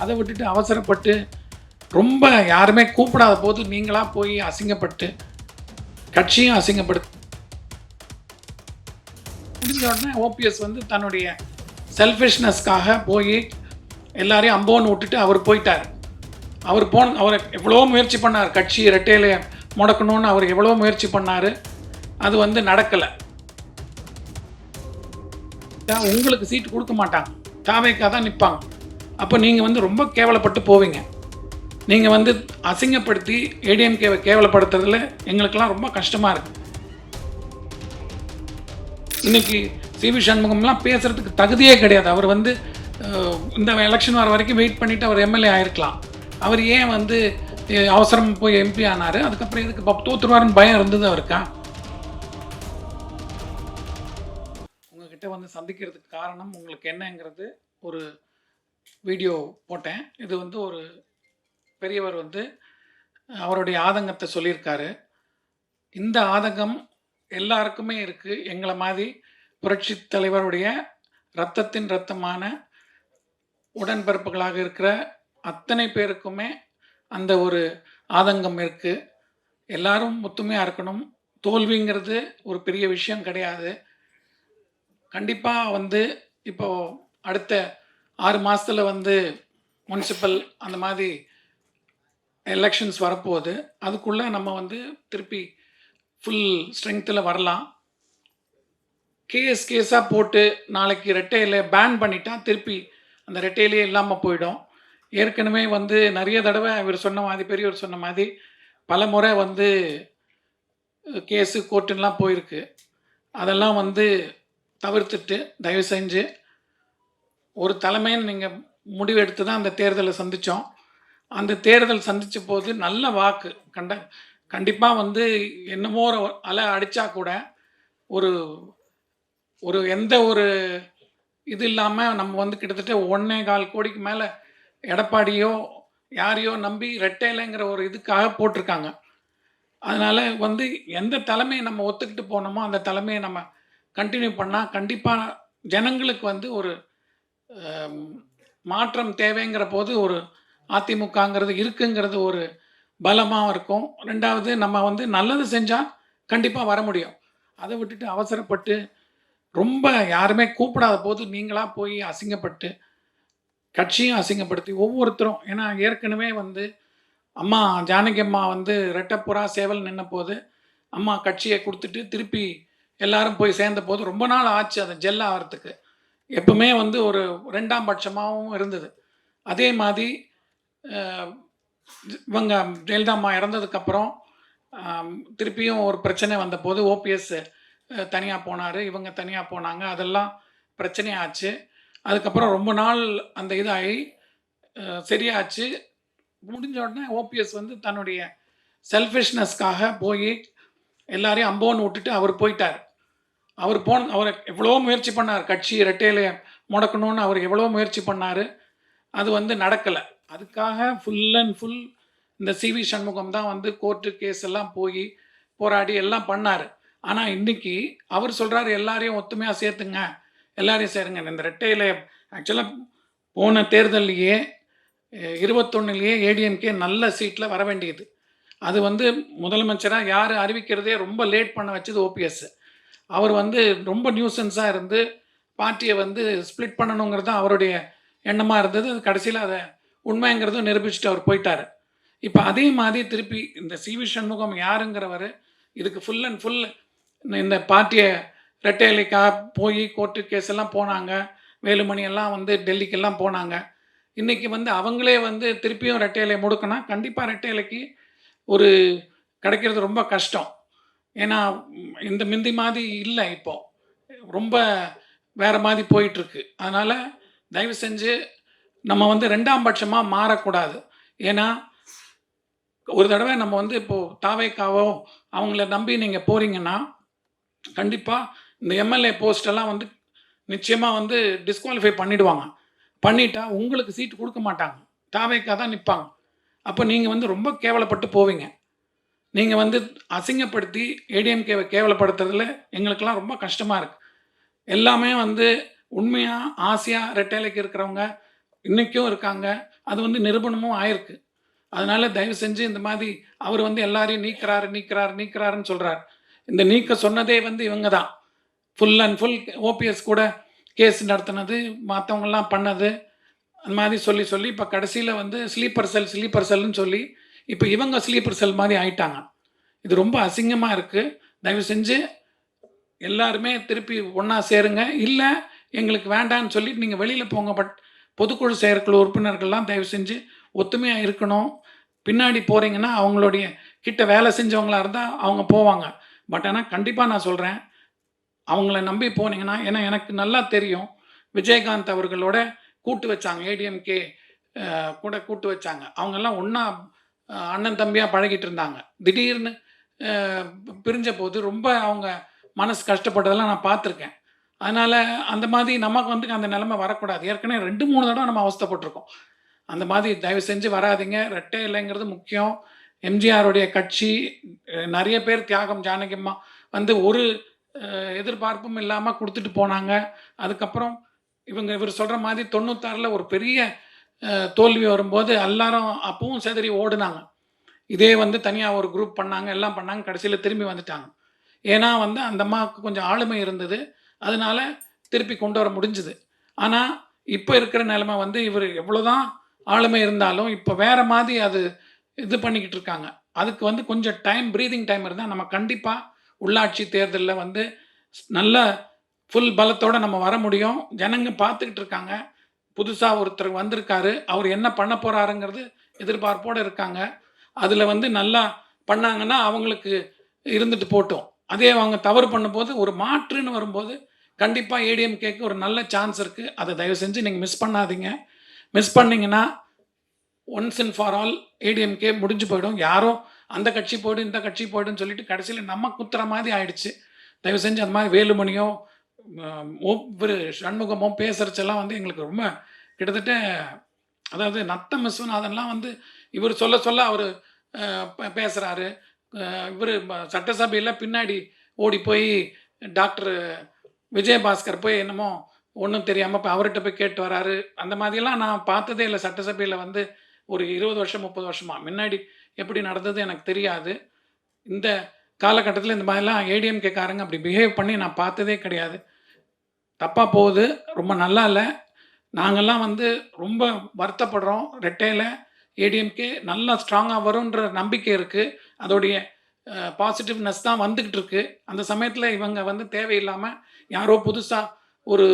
அதை விட்டுட்டு அவசரப்பட்டு ரொம்ப யாருமே கூப்பிடாத போது நீங்களாக போய் அசிங்கப்பட்டு கட்சியும் அசிங்கப்படுத்த முடிஞ்ச உடனே ஓபிஎஸ் வந்து தன்னுடைய செல்ஃபிஷ்னஸ்க்காக போய் எல்லாரையும் அம்போன்னு விட்டுட்டு அவர் போயிட்டார். அவர் அவர் எவ்வளோ முயற்சி பண்ணார், கட்சி ரெட்டையில முடக்கணும்னு அவர் எவ்வளோ முயற்சி பண்ணார். அது வந்து நடக்கலை. உங்களுக்கு சீட்டு கொடுக்க மாட்டாங்க, தாவேக்கா தான் நிற்பாங்க. அப்போ நீங்கள் வந்து ரொம்ப கேவலப்பட்டு போவீங்க. நீங்கள் வந்து அசிங்கப்படுத்தி ஏடிஎம்கேவை கேவலப்படுத்துறதுல எங்களுக்கெல்லாம் ரொம்ப கஷ்டமாக இருக்குது. இன்றைக்கி சிவி சண்முகம்லாம் பேசுகிறதுக்கு தகுதியே கிடையாது. அவர் வந்து இந்த எலெக்ஷன் வர வரைக்கும் வெயிட் பண்ணிவிட்டு அவர் எம்எல்ஏ ஆகிருக்கலாம். அவர் ஏன் வந்து அவசரம் போய் எம்பி ஆனார்? அதுக்கப்புறம் இதுக்கு தோற்றுருவாருன்னு பயம் இருந்தது அவருக்கா? உங்ககிட்ட வந்து சந்திக்கிறதுக்கு காரணம் உங்களுக்கு என்னங்கிறது ஒரு வீடியோ போட்டேன். இது வந்து ஒரு பெரியவர் வந்து அவருடைய ஆதங்கத்தை சொல்லியிருக்காரு. இந்த ஆதங்கம் எல்லாருக்குமே இருக்குது. எங்களை மாதிரி புரட்சி தலைவருடைய இரத்தத்தின் இரத்தமான உடன்பிறப்புகளாக இருக்கிற அத்தனை பேருக்குமே அந்த ஒரு ஆதங்கம் இருக்குது. எல்லாரும் ஒத்துமையாக இருக்கணும். தோல்விங்கிறது ஒரு பெரிய விஷயம் கிடையாது. கண்டிப்பாக வந்து இப்போது அடுத்த 6 மாதத்தில் வந்து முனிசிபல் அந்த மாதிரி எலெக்ஷன்ஸ் வரப்போகுது. அதுக்குள்ளே நம்ம வந்து திருப்பி ஃபுல் ஸ்ட்ரென்த்தில் வரலாம். கேஸாக போட்டு நாளைக்கு ரெட்டையில பேன் பண்ணிட்டா திருப்பி அந்த ரெட்டையிலே இல்லாமல் போயிடும். ஏற்கனவே வந்து நிறைய தடவை இவர் சொன்ன மாதிரி, பெரியவர் சொன்ன மாதிரி பல முறை வந்து கேஸு கோர்ட்டுன்னெலாம் போயிருக்கு. அதெல்லாம் வந்து தவிர்த்துட்டு தயவு செஞ்சு ஒரு தலைமைன்னு நீங்கள் முடிவு எடுத்து தான் அந்த தேர்தலை சந்தித்தோம். அந்த தேர்தல் சந்தித்த போது நல்ல வாக்கு கண்டிப்பாக வந்து என்னமோ ஒரு அலை அடித்தா கூட ஒரு ஒரு எந்த ஒரு இது இல்லாமல் நம்ம வந்து கிட்டத்தட்ட 1.25 கோடிக்கு மேலே எடப்பாடியோ யாரையோ நம்பி ரெட்டையிலைங்கிற ஒரு இதுக்காக போட்டிருக்காங்க. அதனால் வந்து எந்த தலைமையை நம்ம ஒத்துக்கிட்டு போனோமோ அந்த தலைமையை நம்ம கண்டினியூ பண்ணால் கண்டிப்பாக ஜனங்களுக்கு வந்து ஒரு மாற்றம் தேவைங்கிற போது ஒரு அதிமுகங்கிறது இருக்குங்கிறது ஒரு பலமாக இருக்கும். 2வது நம்ம வந்து நல்லது செஞ்சால் கண்டிப்பாக வர முடியும். அதை விட்டுட்டு அவசரப்பட்டு ரொம்ப யாருமே கூப்பிடாத போது நீங்களாக போய் அசிங்கப்பட்டு கட்சியும் அசிங்கப்படுத்தி ஒவ்வொருத்தரும், ஏன்னா ஏற்கனவே வந்து அம்மா ஜானகி அம்மா வந்து ரெட்டப்புறா சேவல் நின்ன போது அம்மா கட்சியை கொடுத்துட்டு திருப்பி எல்லாரும் போய் சேர்ந்த போது ரொம்ப நாள் ஆச்சு அதை ஜெல் ஆகிறதுக்கு. எப்பவுமே வந்து ஒரு 2ஆம் பட்சமாகவும் இருந்தது. அதே மாதிரி இவங்க ஜெயலலிதா அம்மா இறந்ததுக்கப்புறம் திருப்பியும் ஒரு பிரச்சனை வந்தபோது ஓபிஎஸ் தனியாக போனார், இவங்க தனியாக போனாங்க. அதெல்லாம் பிரச்சனையாச்சு. அதுக்கப்புறம் ரொம்ப நாள் அந்த இதாகி சரியாச்சு. முடிஞ்ச உடனே ஓபிஎஸ் வந்து தன்னுடைய செல்ஃபிஷ்னஸ்க்காக போய் எல்லாரையும் அம்போன்னு விட்டுட்டு அவர் போயிட்டார். அவர் எவ்வளோ முயற்சி பண்ணார், கட்சி ரெட்டையில முடக்கணும்னு அவர் எவ்வளோ முயற்சி பண்ணார். அது வந்து நடக்கலை. அதுக்காக ஃபுல் அண்ட் ஃபுல் இந்த சிவி சண்முகம் தான் வந்து கோர்ட்டு கேஸ் எல்லாம் போய் போராடி எல்லாம் பண்ணார். ஆனால் இன்றைக்கி அவர் சொல்கிறார் எல்லாரையும் ஒத்துமையாக சேர்த்துங்க, எல்லாரையும் சேருங்க. இந்த ரெட்டையில ஆக்சுவலாக போன தேர்தல்லையே 21லேயே ஏடிஎம்கே நல்ல சீட்டில் வர வேண்டியது. அது வந்து முதலமைச்சராக யார் அறிவிக்கிறதே ரொம்ப லேட் பண்ண வச்சது ஓபிஎஸ். அவர் வந்து ரொம்ப நியூசன்ஸாக இருந்து பார்ட்டியை வந்து ஸ்ப்ளிட் பண்ணணுங்கிறது தான் அவருடைய எண்ணமாக இருந்தது. அது கடைசியில் அதை உண்மைங்கிறதும் நிரூபிச்சுட்டு அவர் போயிட்டார். இப்போ அதே மாதிரி திருப்பி இந்த சிவி சண்முகம் யாருங்கிறவர் இதுக்கு ஃபுல் அண்ட் ஃபுல் இந்த பார்ட்டியை ரெட்டையிலைக்காக போய் கோர்ட்டு கேஸ் எல்லாம் போனாங்க. வேலுமணி எல்லாம் வந்து டெல்லிக்கெல்லாம் போனாங்க. இன்றைக்கி வந்து அவங்களே வந்து திருப்பியும் ரெட்டையிலை முடுக்கினா கண்டிப்பாக ரெட்டையிலைக்கு ஒரு கிடைக்கிறது ரொம்ப கஷ்டம். ஏன்னா இந்த மிந்தி மாதிரி இல்லை, இப்போது ரொம்ப வேறு மாதிரி போயிட்டுருக்கு. அதனால் தயவு செஞ்சு நம்ம வந்து 2ஆம் பட்சமாக மாறக்கூடாது. ஏன்னா ஒரு தடவை நம்ம வந்து இப்போது தாவேக்காவோ அவங்கள நம்பி நீங்கள் போகிறீங்கன்னா கண்டிப்பாக இந்த எம்எல்ஏ போஸ்டெல்லாம் வந்து நிச்சயமாக வந்து டிஸ்குவாலிஃபை பண்ணிவிடுவாங்க. பண்ணிட்டா உங்களுக்கு சீட்டு கொடுக்க மாட்டாங்க, தாவேக்கா தான் நிற்பாங்க. அப்போ நீங்கள் வந்து ரொம்ப கேவலப்பட்டு போவீங்க. நீங்கள் வந்து அசிங்கப்படுத்தி ஏடிஎம்கேவை கேவலப்படுத்துறதுல எங்களுக்கெல்லாம் ரொம்ப கஷ்டமாக இருக்குது. எல்லாமே வந்து உண்மையாக ஆசையாக ரெட்டைலைக்கு இருக்கிறவங்க இன்றைக்கும் இருக்காங்க. அது வந்து நிரூபணமும் ஆயிருக்கு. அதனால தயவு செஞ்சு இந்த மாதிரி அவர் வந்து எல்லாரையும் நீக்குறாருன்னு சொல்றார். இந்த நீக்க சொன்னதே வந்து இவங்க தான். ஃபுல் அண்ட் ஃபுல் ஓபிஎஸ் கூட கேஸ் நடத்துனது, மத்தவங்கலாம் பண்ணது. அந்த மாதிரி சொல்லி இப்ப கடைசியில வந்து ஸ்லீப்பர் செல்லுன்னு சொல்லி, இப்ப இவங்க ஸ்லீப்பர் செல் மாரி ஆயிட்டாங்க. இது ரொம்ப அசிங்கமா இருக்கு. தயவு செஞ்சு எல்லாருமே திருப்பி ஒண்ணா சேருங்க. இல்ல எங்களுக்கு வேண்டான்னு சொல்லிட்டு நீங்க வெளியில போங்க. பொதுக்குழு செயற்குழு உறுப்பினர்கள்லாம் தயவு செஞ்சு ஒத்துமையா இருக்கணும். பின்னாடி போறீங்கன்னா, அவங்களுடைய கிட்ட வேலை செஞ்சவங்களா இருந்தா அவங்க போவாங்க. ஆனா கண்டிப்பா நான் சொல்றேன், அவங்கள நம்பி போனீங்கன்னா ஏன்னா எனக்கு நல்லா தெரியும். விஜயகாந்த் அவர்களோட கூட்டு வச்சாங்க. ஏடிஎம்கே கூட கூட்டு வச்சாங்க. அவங்கலாம் ஒண்ணா அண்ணன் தம்பியா பழகிட்டு இருந்தாங்க. திடீர்னு அ பிரிஞ்சபோது ரொம்ப அவங்க மனசு கஷ்டப்பட்டதெல்லாம் நான் பார்த்துருக்கேன். அதனால அந்த மாதிரி நமக்கு வந்து அந்த நிலைமை வரக்கூடாது. ஏற்கனவே 2, 3 தடவ நம்ம அவஸ்தைப்பட்டுருக்கோம். அந்த மாதிரி தயவு செஞ்சு வராதீங்க. ரெட்டை இலைங்கிறது முக்கியம். எம்ஜிஆருடைய கட்சி நெறைய பேர் தியாகம் ஜானகி அம்மா வந்து ஒரு எதிர்பார்ப்பும் இல்லாம குடுத்துட்டு போனாங்க. அதுக்கப்புறம் இவர் சொல்ற மாதிரி 96ல ஒரு பெரிய தோல்வி வரும்போது எல்லாரும் அப்பவும் சிதறி ஓடுனாங்க. இதே வந்து தனியா ஒரு குரூப் பண்ணாங்க, எல்லாம் பண்ணாங்க. கடைசியில திரும்பி வந்துட்டாங்க. ஏன்னா வந்து அந்த அம்மாவுக்கு கொஞ்சம் ஆளுமை இருந்தது. அதனால திருப்பி கொண்டு வர முடிஞ்சது. ஆனா, இப்ப இருக்கிற நிலைமை வந்து இவரு எவ்வளோதான் ஆளுமை இருந்தாலும், இப்ப வேற மாதிரி அது இது பண்ணிக்கிட்டு இருக்காங்க. அதுக்கு வந்து கொஞ்சம் பிரீதிங் டைம் இருந்தா நம்ம கண்டிப்பா உள்ளாட்சி தேர்தல்ல வந்து நல்ல ஃபுல் பலத்தோட நம்ம வர முடியும். ஜனங்க பார்த்துக்கிட்டு இருக்காங்க. புதுசா ஒருத்தர் வந்திருக்காரு. அவரு என்ன பண்ண போறாருங்கிறது எதிர்பார்ப்போட இருக்காங்க. அதுல வந்து நல்லா பண்ணாங்கன்னா, அவங்களுக்கு இருந்துட்டு போட்டும். அதே அவங்க தவறு பண்ணும்போது, ஒரு மாற்றுன்னு வரும்போது, கண்டிப்பா ஏடிஎம்கேக்கு ஒரு நல்ல சான்ஸ் இருக்கு. அத தயவு செஞ்சு நீங்க மிஸ் பண்ணாதீங்க. மிஸ் பண்ணீங்கன்னா, once and for all ADMK முடிஞ்சு போயிடும். யாரோ அந்த கட்சி போடு, இந்த கட்சி போடுன்னு சொல்லிட்டு கடைசியில நம்ம குத்துற மாதிரி ஆயிடுச்சு. தயவு செஞ்சு அந்த மாதிரி வேலுமணியோ, இவரு சண்முகமோ பேசுறச்செல்லாம் வந்து எங்களுக்கு ரொம்ப கிட்டத்தட்ட அதாவது நத்தம் விஸ்வநாதன்லாம் வந்து இவரு சொல்ல அவரு பேசுறாரு. இவரு சட்டசபையில பின்னாடி ஓடி போய் டாக்டர் விஜயபாஸ்கர் போய் என்னமோ ஒண்ணும் தெரியாம அவர்ட்ட போய் கேட்டு வராரு. அந்த மாதிரியெல்லாம் நான் பார்த்ததே இல்ல சட்டசபையில வந்து ஒரு 20 வருஷம், 30 வருஷமா. முன்னாடி எப்படி நடந்தது எனக்கு தெரியாது. இந்த காலகட்டத்தில இந்த மாதிரிலாம் ஏடிஎம்கே காரங்க அப்படி பிஹேவ் பண்ணி நான் பார்த்ததே கிடையாது. தப்பா போகுது. ரொம்ப நல்லா இல்ல. நாங்கலாம் வந்து ரொம்ப வருத்தப்படுறோம். ரெட்டையில ஏடிஎம்கே நல்லா ஸ்ட்ராங்கா வரும்ன்ற நம்பிக்கை இருக்கு. அதோடைய பாசிட்டிவ்னஸ் தான் வந்துகிட்டு இருக்கு. அந்த சமயத்தில இவங்க வந்து தேவையில்லாம யாரோ புதுசா ஒரு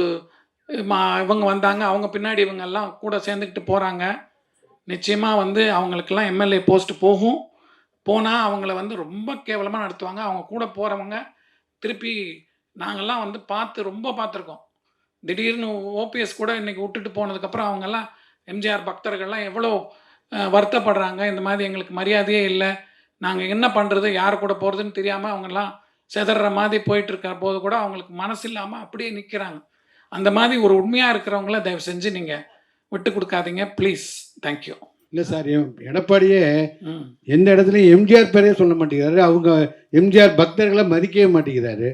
இவங்க வந்தாங்க. அவங்க பின்னாடி இவங்கெல்லாம் கூட சேர்ந்துக்கிட்டு போறாங்க. நிச்சயமா வந்து அவங்களுக்கெல்லாம் எம்எல்ஏ போஸ்ட் போகும். போனா அவங்கள வந்து ரொம்ப கேவலமா நடத்துவாங்க. அவங்க கூட போறவங்க திருப்பி நாங்கலாம் வந்து ரொம்ப பார்த்துருக்கோம். திடீர்னு ஓபிஎஸ் கூட இன்னைக்கு விட்டுட்டு போனதுக்கப்புறம் அவங்கலாம் எம்ஜிஆர் பக்தர்கள்லாம் எவ்வளோ வருத்தப்படுறாங்க. இந்த மாதிரி எங்களுக்கு மரியாதையே இல்ல. நாங்க என்ன பண்றது? யார் கூட போறதுன்னு தெரியாம அவங்கலாம் சிதறுற மாதிரி போயிட்டு இருக்கிற போது கூட அவங்களுக்கு மனசு இல்லாம அப்படியே நிக்கிறாங்க. அந்த மாதிரி ஒரு உண்மையா இருக்கிறவங்கள தயவு செஞ்சு நீங்க விட்டு குடுக்காதீங்க. ப்ளீஸ். Thank you. இல்ல சார், எடப்பாடியே ம். எந்த இடத்துலயும் எம்ஜிஆர் பேரே சொல்ல மாட்டேங்கிறாரு. அவங்க எம்ஜிஆர் பக்தர்களை மதிக்கவே மாட்டேங்கிறாரு.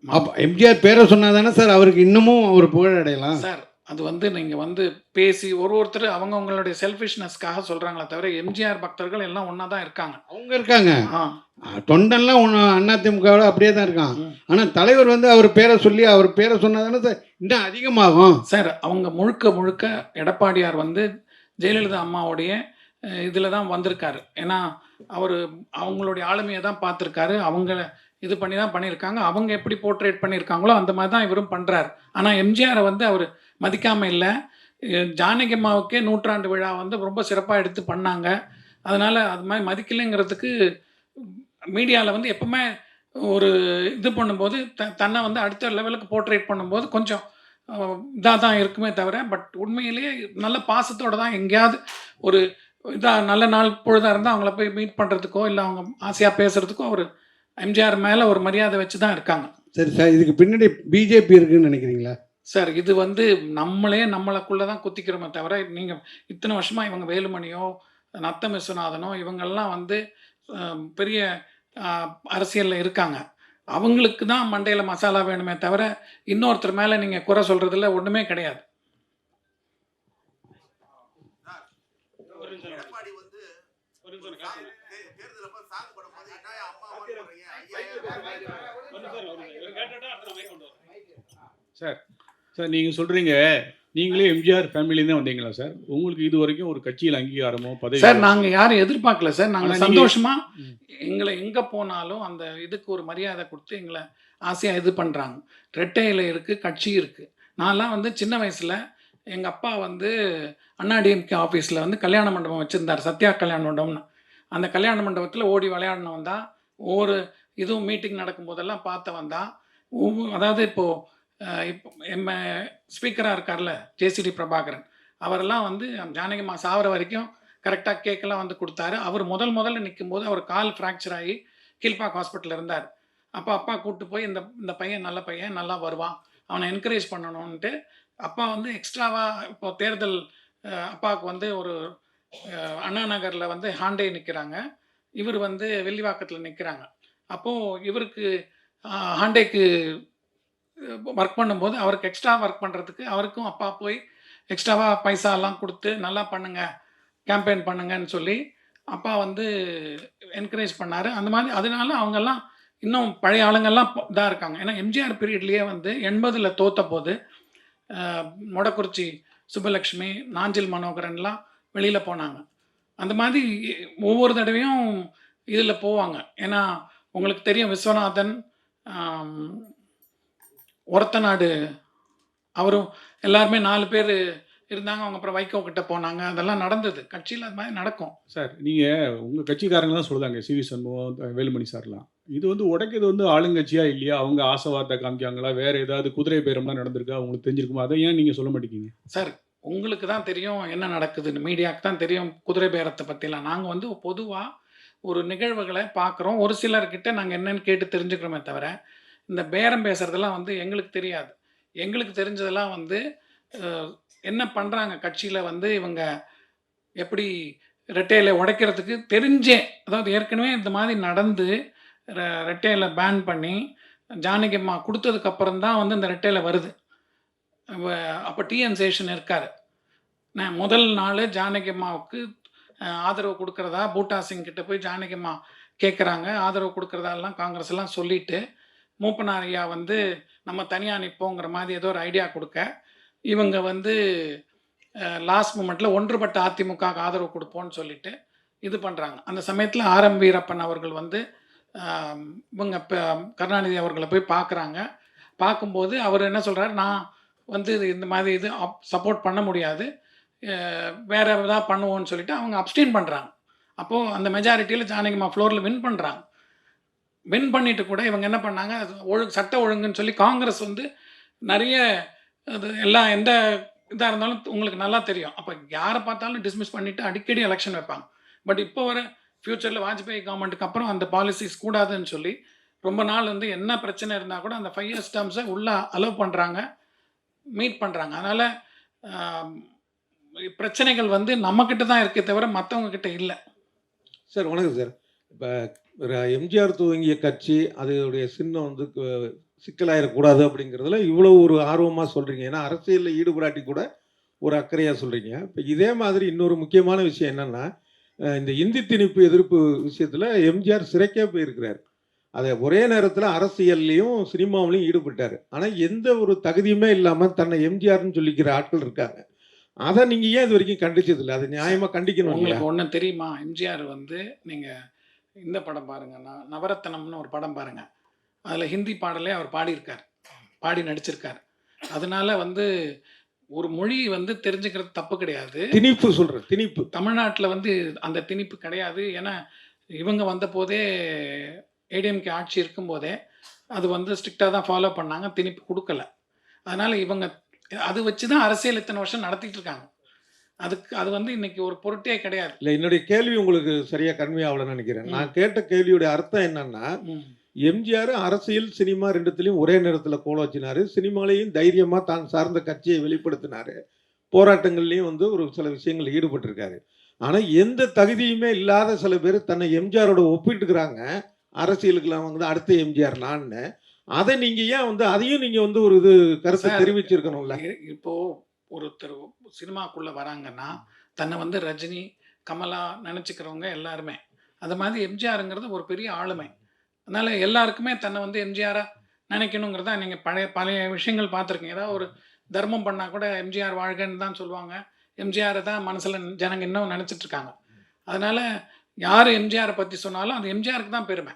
அப்ப எம்ஜிஆர் பேரை சொன்னாதானே சார் அவருக்கு இன்னமும் ஒரு புகழ் அடையலாம். சார் அது வந்து நீங்க வந்து பேசி ஒருத்தர் அவங்களுடைய செல்ஃபிஷ்னஸ்க்காக சொல்றாங்களே தவிர, எம்ஜிஆர் பக்தர்கள் எல்லாம் ஒண்ணா தான் இருக்காங்க. அவங்க இருக்காங்க. ஆ. தொண்டன்லாம் அதிமுகவோட அப்படியே தான் இருக்கான். ம். ஆனா தலைவர் வந்து அவர் பேரை சொல்லி அவர் பேரை சொன்னாதானே சார் இன்னும் அதிகமாகும். சார் அவங்க முழுக்க எடப்பாடியார் வந்து ஜெயலலிதா அம்மாவுடைய இதில தான் வந்திருக்காரு. ஏன்னா, அவங்களுடைய ஆளுமைய தான் பார்த்துருக்காரு. அவங்க இது பண்ணி தான் பண்ணியிருக்காங்க. அவங்க எப்படி போர்ட்ரேட் பண்ணியிருக்காங்களோ, அந்த மாரி தான் இவரும் பண்றாரு. ஆனா எம்ஜிஆர வந்து அவரு மதிக்காம இல்ல. ஜானகி அம்மாவுக்கே 100ஆண்டு விழா வந்து ரொம்ப சிறப்பா எடுத்து பண்ணாங்க. அதனால அது மாரி மதிக்கலைங்கிறதுக்கு மீடியால வந்து எப்பவுமே ஒரு இது பண்ணும்போது, தன்னை வந்து அடுத்த லெவலுக்கு போர்ட்ரேட் பண்ணும்போது கொஞ்சம் இதா தான் இருக்குமே தவிர, பட் உண்மையிலேயே நல்ல பாசத்தோட தான் எங்கேயாவது ஒரு நல்ல நாள் பொழுதா இருந்தா அவங்கள போய் மீட் பண்றதுக்கோ, இல்ல அவங்க ஆசையா பேசுறதுக்கோ அவரு எம்ஜிஆர் மேல ஒரு மரியாதை வச்சு தான் இருக்காங்க. சரி சார், இதுக்கு பின்னாடி பிஜேபி இருக்குன்னு நினைக்கிறீங்களா? சார் இது வந்து நம்மளுக்குள்ள தான் குத்திக்கிறோமே தவிர, நீங்க இத்தனை வருஷமா இவங்க வேலுமணியோ, நத்தம் விஸ்வநாதனோ இவங்கெல்லாம் வந்து பெரிய அரசியல்ல இருக்காங்க. அவங்களுக்கு தான் மண்டையில மசாலா வேணுமே தவிர, இன்னொருத்தர் மேல நீங்க குறை சொல்றதுல ஒண்ணுமே கிடையாது. எடப்பாடி வந்து தேர்தல் அப்ப சாங் போடும்போது என்னையா அம்மா போடுறீங்க சார் சார் நீங்கள் சொல்கிறீங்க நீங்களே எம்ஜிஆர் ஃபேமிலியிலேருந்து வந்தீங்களா சார்? உங்களுக்கு இது வரைக்கும் ஒரு கட்சியில் அங்கீகாரமோ பதவி? சார் நாங்கள் யாரும் எதிர்பார்க்கல சார். ஆனா நாங்கள் நீங்க- சந்தோஷமாக எங்களை எங்கே போனாலும் அந்த இதுக்கு ஒரு மரியாதை கொடுத்து எங்களை ஆசையாக இது பண்ணுறாங்க. ரெட்டை இலை இருக்குது, கட்சி இருக்குது. நான்லாம் வந்து சின்ன வயசில் எங்கள் அப்பா வந்து அண்ணாடிஎம்கே ஆஃபீஸில் வந்து கல்யாண மண்டபம் வச்சுருந்தார், சத்யா கல்யாண மண்டபம்னு. அந்த கல்யாண மண்டபத்தில் ஓடி விளையாடினவன் தான். ஒவ்வொரு இதுவும் மீட்டிங் நடக்கும்போதெல்லாம் பார்த்தவன் தான். அதாவது இப்போது இப்போ எம்ம ஸ்பீக்கராக இருக்கார்ல ஜேசிடி பிரபாகரன், அவரெல்லாம் வந்து ஜானகிம்மா சாவர வரைக்கும் கரெக்டாக கேக்கெல்லாம் வந்து கொடுத்தாரு. அவர் முதல்ல நிற்கும்போது அவர் கால் ஃப்ராக்சர் ஆகி கீழ்பாக் ஹாஸ்பிட்டலில் இருந்தார். அப்போ அப்பா கூப்பிட்டு போய் இந்த பையன் நல்ல பையன், நல்லா வருவான், அவனை என்கரேஜ் பண்ணணும்ன்ட்டு அப்பா வந்து எக்ஸ்ட்ராவாக இப்போ தேர்தல் அப்பாவுக்கு வந்து ஒரு அண்ணா நகரில் வந்து ஹாண்டே நிற்கிறாங்க, இவர் வந்து வெள்ளிவாக்கத்தில் நிற்கிறாங்க. அப்போது இவருக்கு ஹாண்டேக்கு ஒர்க் பண்ணும்போது அவருக்கு எக்ஸ்ட்ரா ஒர்க் பண்ணுறதுக்கு அவருக்கும் அப்பா போய் எக்ஸ்ட்ராவாக பைசாலாம் கொடுத்து நல்லா பண்ணுங்க, கேம்பெயின் பண்ணுங்கன்னு சொல்லி அப்பா வந்து என்கரேஜ் பண்ணார். அந்த மாதிரி அதனால அவங்கெல்லாம் இன்னும் பழைய ஆளுங்கள்லாம் இதாக இருக்காங்க. ஏன்னா எம்ஜிஆர் பீரியட்லேயே வந்து 80ல் தோத்த போது மொடக்குறிச்சி சுப்பலக்ஷ்மி, நாஞ்சில் மனோகரன்லாம் வெளியில் போனாங்க. அந்த மாதிரி ஒவ்வொரு தடவையும் இதில் போவாங்க. ஏன்னா உங்களுக்கு தெரியும் விஸ்வநாதன், ஒரத்தநாடு அவரும் எல்லாருமே 4 பேர் இருந்தாங்க. அவங்க அப்புறம் வைகோ கிட்ட போனாங்க. அதெல்லாம் நடந்தது கட்சியில், அது மாதிரி நடக்கும். சார் நீங்கள் உங்கள் கட்சிக்காரங்க தான் சொல்லுதாங்க, சிவி சண்முகம், வேலுமணி சார்லாம். இது வந்து உடைக்கிறது வந்து ஆளுங்கட்சியா இல்லையா? அவங்க ஆசைவார்த்தை காமிக்காங்களா? வேறு ஏதாவது குதிரை பேரம்லாம் நடந்திருக்கா? உங்களுக்கு தெரிஞ்சிருக்குமா? அதை ஏன் நீங்கள் சொல்ல மாட்டேங்கிங்க? சார் உங்களுக்கு தான் தெரியும் என்ன நடக்குதுன்னு, மீடியாவுக்கு தான் தெரியும் குதிரை பேரத்தை பற்றிலாம். நாங்கள் வந்து பொதுவாக ஒரு நிகழ்வுகளை பார்க்குறோம், ஒரு சிலர்கிட்ட நாங்கள் என்னன்னு கேட்டு தெரிஞ்சுக்கிறோமே தவிர இந்த பேரம் பேசுகிறதெல்லாம் வந்து எங்களுக்கு தெரியாது. எங்களுக்கு தெரிஞ்சதெல்லாம் வந்து என்ன பண்ணுறாங்க கட்சியில் வந்து இவங்க எப்படி ரெட்டையில உடைக்கிறதுக்கு தெரிஞ்சே, அதாவது ஏற்கனவே இந்த மாதிரி நடந்து ரெட்டையில பேன் பண்ணி ஜானகிம்மா கொடுத்ததுக்கப்புறம் தான் வந்து இந்த ரெட்டையில வருது. அப்போ டிஎன் சேஷன் இருக்கார். நான் முதல் நாள் ஜானகிம்மாவுக்கு ஆதரவு கொடுக்குறதா பூட்டா சிங் கிட்ட போய் ஜானகிம்மா கேட்குறாங்க, ஆதரவு கொடுக்குறதாலாம் காங்கிரஸ் எல்லாம் சொல்லிட்டு மூப்பனார் ஐயா வந்து நம்ம தனியாக நிற்போங்கிற மாதிரி ஏதோ ஒரு ஐடியா கொடுக்க, இவங்க வந்து லாஸ்ட் மூமெண்ட்டில் ஒன்றுபட்ட அதிமுக ஆதரவு கொடுப்போன்னு சொல்லிட்டு இது பண்ணுறாங்க. அந்த சமயத்தில் ஆர்எம் வீரப்பன் அவர்கள் வந்து இவங்க கருணாநிதி அவர்களை போய் பார்க்குறாங்க. பார்க்கும்போது அவர் என்ன சொல்கிறார், நான் வந்து இந்த மாதிரி இது சப்போர்ட் பண்ண முடியாது, வேறு ஏதாவது பண்ணுவோன்னு சொல்லிட்டு அவங்க அப்ஸ்டெயின் பண்ணுறாங்க. அப்போது அந்த மெஜாரிட்டியில் ஜானகிம்மா ஃப்ளோரில் வின் பண்ணுறாங்க. வின் பண்ணிட்டு கூட இவங்க என்ன பண்ணாங்க, சட்ட ஒழுங்குன்னு சொல்லி காங்கிரஸ் வந்து நிறைய அது எல்லாம் எந்த இதாக இருந்தாலும் உங்களுக்கு நல்லா தெரியும். அப்போ யாரை பார்த்தாலும் டிஸ்மிஸ் பண்ணிவிட்டு அடிக்கடி எலெக்ஷன் வைப்பாங்க. பட் இப்போ வர ஃப்யூச்சரில் வாஜ்பாய் கவர்மெண்ட்டுக்கு அப்புறம் அந்த பாலிசிஸ் கூடாதுன்னு சொல்லி ரொம்ப நாள் வந்து என்ன பிரச்சனை இருந்தால் கூட அந்த 5 இயர்ஸ் டேர்ம்ஸை உள்ளே அலோவ் பண்ணுறாங்க, மீட் பண்ணுறாங்க. அதனால் பிரச்சனைகள் வந்து நம்மக்கிட்ட தான் இருக்கே தவிர மற்றவங்க கிட்ட இல்லை. சார் வணக்கம் சார். இப்போ எம்ஜிஆர் துவங்கிய கட்சி அதோடைய சின்னம் வந்து சிக்கலாயிடக்கூடாது அப்படிங்கிறதுல இவ்வளோ ஒரு ஆர்வமாக சொல்கிறீங்க. ஏன்னா அரசியலில் ஈடுபடாட்டி கூட ஒரு அக்கறையாக சொல்கிறீங்க. இப்போ இதே மாதிரி இன்னொரு முக்கியமான விஷயம் என்னென்னா, இந்த இந்தி திணிப்பு எதிர்ப்பு விஷயத்தில் எம்ஜிஆர் சிறைக்கே போயிருக்கிறார். அதை ஒரே நேரத்தில் அரசியல்லையும் சினிமாவிலையும் ஈடுபட்டார். ஆனால் எந்த ஒரு தகுதியுமே இல்லாமல் தன்னை எம்ஜிஆர்னு சொல்லிக்கிற ஆட்கள் இருக்காங்க. அதை நீங்கள் ஏன் இது வரைக்கும் கண்டிச்சதில்லை? அதை நியாயமாக கண்டிக்கணும். உங்களுக்கு ஒன்று தெரியுமா, எம்ஜிஆர் வந்து நீங்கள் இந்த படம் பாருங்க, நவரத்னம்னு ஒரு படம் பாருங்க, அதில் ஹிந்தி பாடலே அவர் பாடியிருக்கார், பாடி நடிச்சிருக்கார். அதனால வந்து ஒரு மொழி வந்து தெரிஞ்சுக்கிறது தப்பு கிடையாது. திணிப்பு சொல்கிறேன், திணிப்பு தமிழ்நாட்டில் வந்து அந்த திணிப்பு கிடையாது. ஏன்னா இவங்க வந்த போதே ஏடிஎம்கே ஆட்சி இருக்கும்போதே அது வந்து ஸ்ட்ரிக்டாக தான் ஃபாலோ பண்ணாங்க, திணிப்பு கொடுக்கல. அதனால் இவங்க அது வச்சு தான் அரசியல் இத்தனை வருஷம் நடத்திட்டு இருக்காங்க. அது வந்து இன்னைக்கு ஒரு பொருட்டே கிடையாது. இல்லை, என்னுடைய கேள்வி உங்களுக்கு சரியா கன்மையாகலன்னு நினைக்கிறேன். நான் கேட்ட கேள்வியுடைய அர்த்தம் என்னன்னா, எம்ஜிஆர் அரசியல் சினிமா ரெண்டுத்திலையும் ஒரே நேரத்தில் கோல வச்சினாரு. சினிமாலையும் தைரியமா தான் சார்ந்த கட்சியை வெளிப்படுத்தினாரு. போராட்டங்கள்லையும் வந்து ஒரு சில விஷயங்கள் ஈடுபட்டிருக்காரு. ஆனா எந்த தகுதியுமே இல்லாத சில பேர் தன்னை எம்ஜிஆரோட ஒப்பிட்டுக்கிறாங்க. அரசியலுக்குலாம் வந்து அடுத்த எம்ஜிஆர் நான்னு. அதை நீங்க ஏன் வந்து அதையும் நீங்க வந்து ஒரு இது கருத்தை தெரிவிச்சிருக்கணும்ல? இப்போ ஒருத்தர் சினிமாக்குள்ள வராங்கன்னா தன்னை வந்து ரஜினி, கமலா நினச்சிக்கிறவங்க எல்லாருமே. அது மாதிரி எம்ஜிஆருங்கிறது ஒரு பெரிய ஆளுமை. அதனால எல்லாருக்குமே தன்னை வந்து எம்ஜிஆரா நினைக்கணுங்கிறதா நீங்க பழைய விஷயங்கள் பார்த்துருக்கீங்க. ஏதாவது ஒரு தர்மம் பண்ணா கூட எம்ஜிஆர் வாழ்கன்னு தான் சொல்லுவாங்க. எம்ஜிஆர தான் மனசுல ஜனங்க இன்னும் நினைச்சிட்டு இருக்காங்க. அதனால யாரு எம்ஜிஆர பத்தி சொன்னாலும் அது எம்ஜிஆருக்கு தான் பெருமை.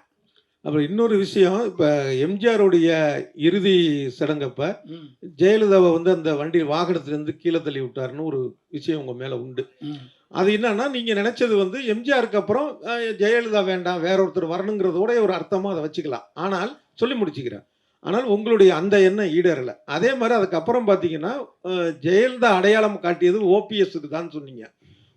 அப்புறம் இன்னொரு விஷயம், இப்போ எம்ஜிஆருடைய இறுதி சடங்கப்ப ம், ஜெயலலிதாவை வந்து அந்த வண்டி வாகனத்திலேருந்து கீழே தள்ளி விட்டாருன்னு ஒரு விஷயம் உங்க மேல உண்டு. ம். அது என்னன்னா, நீங்க நினைச்சது வந்து எம்ஜிஆருக்கு அப்புறம் ஜெயலலிதா வேண்டாம், வேற ஒருத்தர் வரணுங்கிறதோட ஒரு அர்த்தமா அதை வச்சுக்கலாம். ஆனால் சொல்லி முடிச்சுக்கிறேன். ஆனால் உங்களுடைய அந்த எண்ணம் ஈடேறல. அதே மாதிரி அதுக்கப்புறம் பார்த்தீங்கன்னா, ஜெயலலிதா அடையாளம் காட்டியது ஓபிஎஸ்க்கு தான் சொன்னீங்க.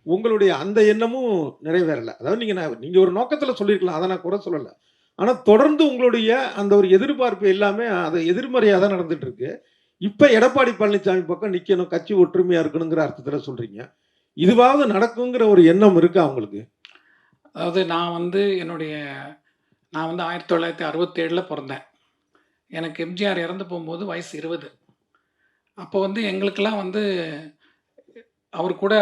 உங்களுடைய அந்த எண்ணமும் நிறைவேறல. அதாவது நீங்க ஒரு நோக்கத்துல சொல்லியிருக்கலாம். அதை நான் குறை சொல்லல. ஆனா தொடர்ந்து உங்களுடைய அந்த ஒரு எதிர்பார்ப்பு எல்லாமே அது எதிர்மறையா தான் நடந்துட்டு இருக்கு. இப்ப எடப்பாடி பழனிசாமி பக்கம் நிக்கணும், கட்சி ஒற்றுமையா இருக்கணுங்கிற அர்த்தத்துல சொல்றீங்க. இதுவாவது நடக்குங்கிற ஒரு எண்ணம் இருக்கா உங்களுக்கு? அதாவது நான் வந்து 1967ல பொறந்தேன். எனக்கு எம்ஜிஆர் இறந்து போகும்போது வயசு 20. அப்போ வந்து எங்களுக்கெல்லாம் வந்து அவர் கூட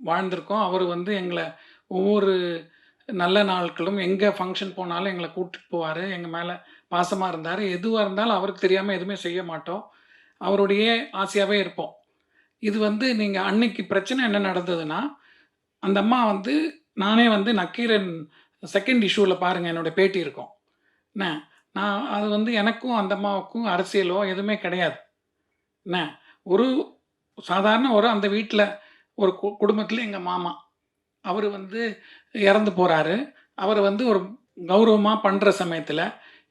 வாழ்ந்திருக்கோம். அவர் வந்து எங்கள ஒவ்வொரு நல்ல நாட்களும் எங்க ஃபங்ஷன் போனாலும் எங்கள கூட்டிட்டு போவாரு. எங்க மேல பாசமா இருந்தாரு. எதுவா இருந்தாலும் அவருக்கு தெரியாம எதுவுமே செய்ய மாட்டோம். அவருடைய ஆசையாவே இருப்போம். இது வந்து நீங்க அன்னைக்கு பிரச்சனை என்ன நடந்ததுன்னா, அந்த அம்மா வந்து நானே வந்து நக்கீரன் 2ண்ட் இஷ்யூல பாருங்க என்னோட பேட்டி இருக்கும். என்ன, நான் அது வந்து எனக்கும் அந்த அம்மாவுக்கும் அரசியலோ எதுவுமே கிடையாது. என்ன, ஒரு சாதாரண அந்த வீட்ல ஒரு குடும்பத்தில எங்க மாமா. அவரு வந்து இறந்து போறாரு. அவர வந்து ஒரு கௌரவமா பண்ற சமயத்தில,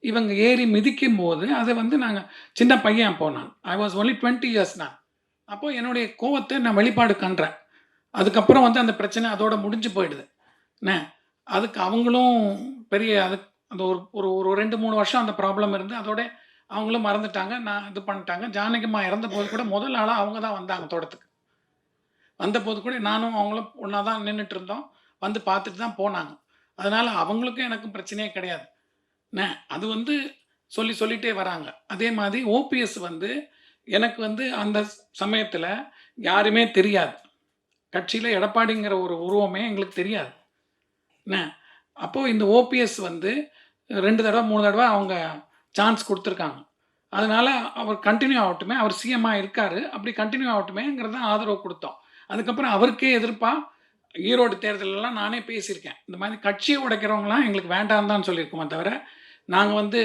இவங்க ஏறி மிதிக்கும்போது, அத வந்து நாங்க சின்ன பையன் அப்போ நான். ஐ வாஸ் ஒன்லி 20 இயர்ஸ் நான். அப்போ என்னுடைய கோவத்த நான் வெளிப்பாடு காண்றேன். அதுக்கப்புறம் வந்து அந்த பிரச்சனை அதோட முடிஞ்சு போயிடுது. என்ன, அதுக்கு அவங்களும் பெரிய அந்த ஒரு ஒரு ஒரு 2, 3 வருஷம் அந்த ப்ராப்ளம் இருந்து, அதோட அவங்களும் மறந்துட்டாங்க. நான் இது பண்ணிட்டாங்க. ஜானகி அம்மா இறந்தபோது கூட முதல் ஆளா அவங்க தான் வந்தாங்க தோட்டத்துக்கு. வந்தபோது கூட நானும் அவங்களும் ஒண்ணா தான் நின்னுட்டு இருந்தோம். வந்து பார்த்துட்டு தான் போனாங்க. அதனால அவங்களுக்கும் எனக்கும் பிரச்சனையே கிடையாது. என்ன, அது வந்து சொல்லிட்டே வராங்க. அதே மாதிரி ஓபிஎஸ் வந்து எனக்கு வந்து அந்த சமயத்துல யாருமே தெரியாது. கட்சியில எடப்பாடிங்கிற ஒரு உருவமே எங்களுக்கு தெரியாது. என்ன, அப்போ இந்த ஓபிஎஸ் வந்து 2 தடவ, 3 தடவ அவங்க சான்ஸ் குடுத்துருக்காங்க. அதனால அவர் கன்டின்யூ ஆவட்டுமே, அவர் சிஎம்மா இருக்காரு. அப்படி கன்டின்யூ ஆவட்டுமேங்கிறது தான் ஆதரவு குடுத்தோம். அதுக்கப்புறம் அவருக்கே எதிர்ப்பா ஈரோடு தேர்தலெல்லாம் நானே பேசியிருக்கேன். இந்த மாதிரி கட்சிய உடைக்கிறவங்கலாம் எங்களுக்கு வேண்டான்னு தான் சொல்லியிருக்கோமே தவிர, நாங்க வந்து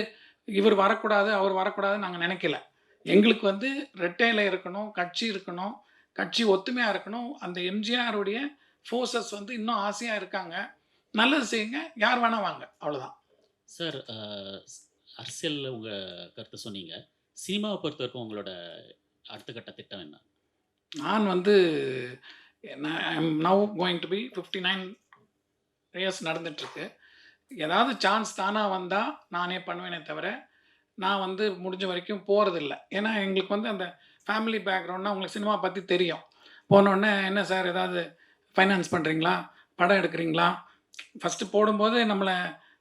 இவர் வரக்கூடாது, அவர் வரக்கூடாதுன்னு நாங்க நெனைக்கல. எங்களுக்கு வந்து ரெட்டை இலை இருக்கணும், கட்சி இருக்கணும், கட்சி ஒத்துமையா இருக்கணும். அந்த எம்ஜிஆருடைய ஃபோர்ஸஸ் வந்து இன்னும் ஆசையா இருக்காங்க. நல்லது செய்யுங்க, யார் வேணா வாங்க. அவ்வளோதான். சார், அரசியல்ல உங்க கருத்து சொன்னீங்க. சினிமாவ பொறுத்தவரைக்கும் உங்களோட அடுத்த கட்ட திட்டம் என்ன? நான் வந்து I am now going to be 59 years நடந்துட்டுருக்கு. ஏதாவது சான்ஸ் தானா வந்தா நானே பண்ணுவேனே தவிர, நான் வந்து முடிஞ்ச வரைக்கும் போறதில்ல. ஏன்னா எங்களுக்கு வந்து அந்த ஃபேமிலி பேக்ரவுண்ட்னா உங்களுக்கு சினிமா பத்தி தெரியும். போனோனே, "என்ன சார் ஏதாவது ஃபைனான்ஸ் பண்றீங்களா? படம் எடுக்கிறீங்களா?" ஃபர்ஸ்ட்டு போடும்போது நம்மள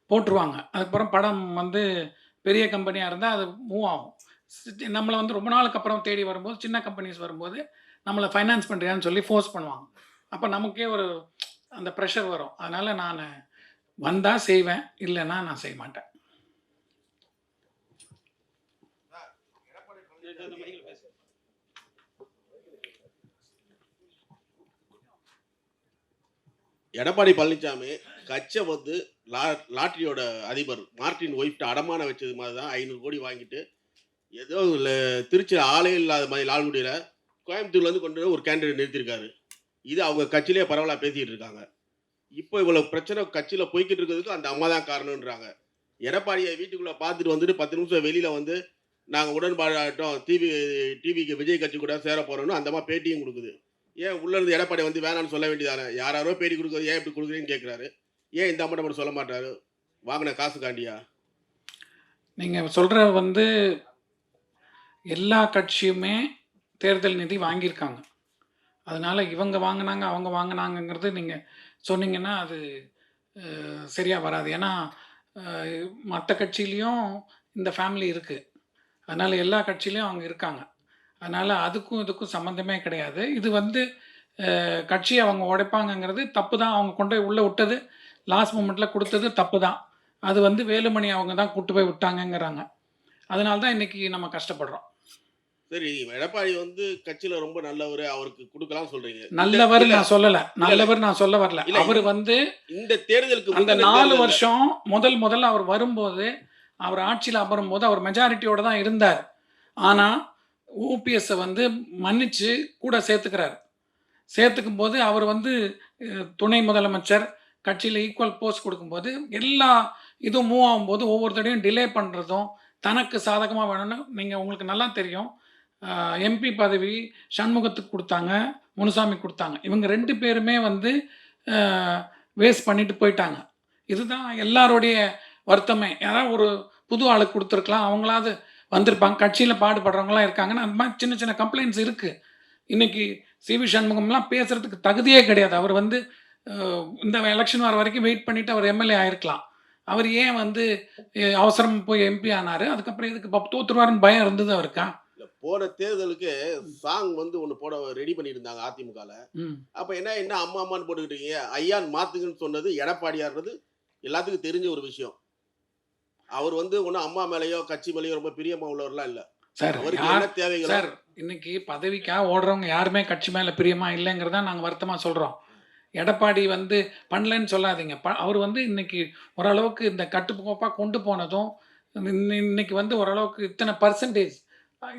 போட்டுருவாங்க. அதுக்கப்புறம் படம் வந்து பெரிய கம்பெனியா இருந்தா அது மூவ் ஆகும். நம்மள வந்து ரொம்ப நாளுக்கு அப்புறம் தேடி வரும்போது, சின்ன கம்பெனிஸ் வரும்போது, நம்மள ஃபைனான்ஸ் பண்றியான்னு சொல்லி ஃபோர்ஸ் பண்ணுவாங்க. அப்ப நமக்கே ஒரு அந்த பிரஷர் வரும். அதனால நானு வந்தா செய்வேன். இல்லன்னா நான் செய்ய மாட்டேன். எடப்பாடி பழனிசாமி எடப்பாடி பழனிசாமி கட்சை வந்து லாட்டரியோட அதிபர் மார்ட்டின் ஒய்ஃப்ட்ட அடமான வச்சது மாதிரி தான் 500 கோடி வாங்கிட்டு ஏதோ திருச்சியில் ஆளே இல்லாத மாதிரி லால்குடியில் கோயம்புத்தூர்லேருந்து கொண்டு போய் ஒரு கேண்டிடேட் நிறுத்தியிருக்காரு. இது அவங்க கட்சியிலே பரவலாக பேசிகிட்டு இருக்காங்க. இப்போ இவ்வளோ பிரச்சனை கட்சியில் போய்கிட்டு இருக்கிறதுக்கு அந்த அம்மா தான் காரணன்றாங்க. எடப்பாடியை வீட்டுக்குள்ளே பார்த்துட்டு வந்துட்டு 10 நிமிஷம் வெளியில் வந்து நாங்கள் உடன்பாடாகட்டும் டிவிக்கு விஜய் கட்சி கூட சேர போகிறோன்னு அந்த அம்மா பேட்டியும் கொடுக்குது. ஏன் உள்ளேருந்து எடப்பாடி வந்து வேணான்னு சொல்ல வேண்டியதானே? யாரோ பேட்டி கொடுக்குறது ஏன் இப்படி கொடுக்குறீன்னு கேட்குறாரு. ஏன் இந்த அம்மா மட்டும் சொல்ல மாட்டாரு? வாங்கின காசு காண்டியா? நீங்க சொல்ற வந்து எல்லா கட்சியுமே தேர்தல் நிதி வாங்கியிருக்காங்க. அதனால இவங்க வாங்குனாங்க, அவங்க வாங்குனாங்கங்கிறது நீங்க சொன்னீங்கன்னா, அது சரியா வராது. ஏன்னா, மத்த கட்சியிலயும் இந்த ஃபேமிலி இருக்கு. அதனால எல்லா கட்சியிலயும் அவங்க இருக்காங்க. அதனால அதுக்கும் இதுக்கும் சம்மந்தமே கிடையாது. இது வந்து கட்சியை அவங்க உடைப்பாங்கங்கிறது தப்பு தான். அவங்க கொண்டு போய் உள்ளே விட்டது லாஸ்ட் மூமெண்ட்டில் கொடுத்தது தப்பு தான். அது வந்து வேலுமணி அவங்க தான் கூட்டு போய் விட்டாங்கங்கிறாங்க. அதனால தான் இன்னைக்கு நம்ம கஷ்டப்படுறோம். சரி, எடப்பாடி வந்து கட்சியில ரொம்ப நல்லவர், அவருக்கு கொடுக்கலாம்னு சொல்றீங்க. நல்லவர் இல்ல, நான் சொல்லலை, நல்லவர் நான் சொல்ல வரல. இல்ல, அவர் வந்து இந்த தேர்தலுக்கு அந்த முந்தின 4 தேர்தல்ல வருஷம் முதல்ல அவர் வரும்போது, அவர் ஆட்சியில் அமரும்போது அவர் மெஜாரிட்டியோட தான் இருந்தார். ஆனால் ஓபிஎஸ்ஸை வந்து மன்னிச்சு கூட சேர்த்துக்கிறார். சேர்த்துக்கும் போது அவர் வந்து துணை முதலமைச்சர் கட்சியில் ஈக்குவல் போஸ்ட் கொடுக்கும்போது எல்லா இதுவும் மூவ் ஆகும்போது ஒவ்வொரு தடையும் டிலே பண்ணுறதும் தனக்கு சாதகமாக வேணும்னு உங்களுக்கு நல்லா தெரியும். எம்பி பதவி சண்முகத்துக்கு கொடுத்தாங்க, முனுசாமி கொடுத்தாங்க. இவங்க 2 பேருமே வந்து வேஸ்ட் பண்ணிட்டு போயிட்டாங்க. இதுதான் எல்லாருடைய வருத்தமே. யாராவது ஒரு புது ஆளுக்கு கொடுத்துருக்கலாம், அவங்களாவது வந்திருப்பாங்க. கட்சியில் பாடுபடுறவங்களாம் இருக்காங்கன்னா அந்த மாதிரி சின்ன சின்ன கம்ப்ளைண்ட்ஸ் இருக்குது. இன்றைக்கி சிவி சண்முகம்லாம் பேசுகிறதுக்கு தகுதியே கிடையாது. அவர் வந்து இந்த எலெக்ஷன் வர வரைக்கும் வெயிட் பண்ணிவிட்டு அவர் எம்எல்ஏ ஆகிருக்கலாம். அவர் ஏன் வந்து அவசரம் போய் எம்பி ஆனார்? அதுக்கப்புறம் இதுக்கு தோற்றுருவாருன்னு பயம் இருந்தது அவருக்கா? போன தேர்தலுக்கு சாங் வந்து ஒன்று போட ரெடி பண்ணியிருந்தாங்க அதிமுகவில். அப்போ என்ன அம்மா அம்மான்னு போட்டுக்கிட்டீங்க, ஐயான் மாத்துங்கன்னு சொன்னது எடப்பாடியார்ன்றது எல்லாத்துக்கும் தெரிஞ்ச ஒரு விஷயம். அவர் வந்து ஒன்றும் அம்மா மேலேயோ கட்சி மேலேயோ ரொம்ப பிரியமா உள்ளவர்லாம் இல்லை. சார் அவருக்கு என்ன தேவைகளோ சார் இன்னைக்கு பதவிக்காக ஓடுறவங்க யாருமே கட்சி மேலே பிரியமா இல்லைங்கிறத நாங்கள் வருத்தமாக சொல்கிறோம். எடப்பாடி வந்து பண்ணலன்னு சொல்லாதீங்க. அவர் வந்து இன்னைக்கு ஓரளவுக்கு இந்த கட்டுக்கோப்பாக கொண்டு போனதும் இன்னைக்கு வந்து ஓரளவுக்கு இத்தனை பர்சன்டேஜ்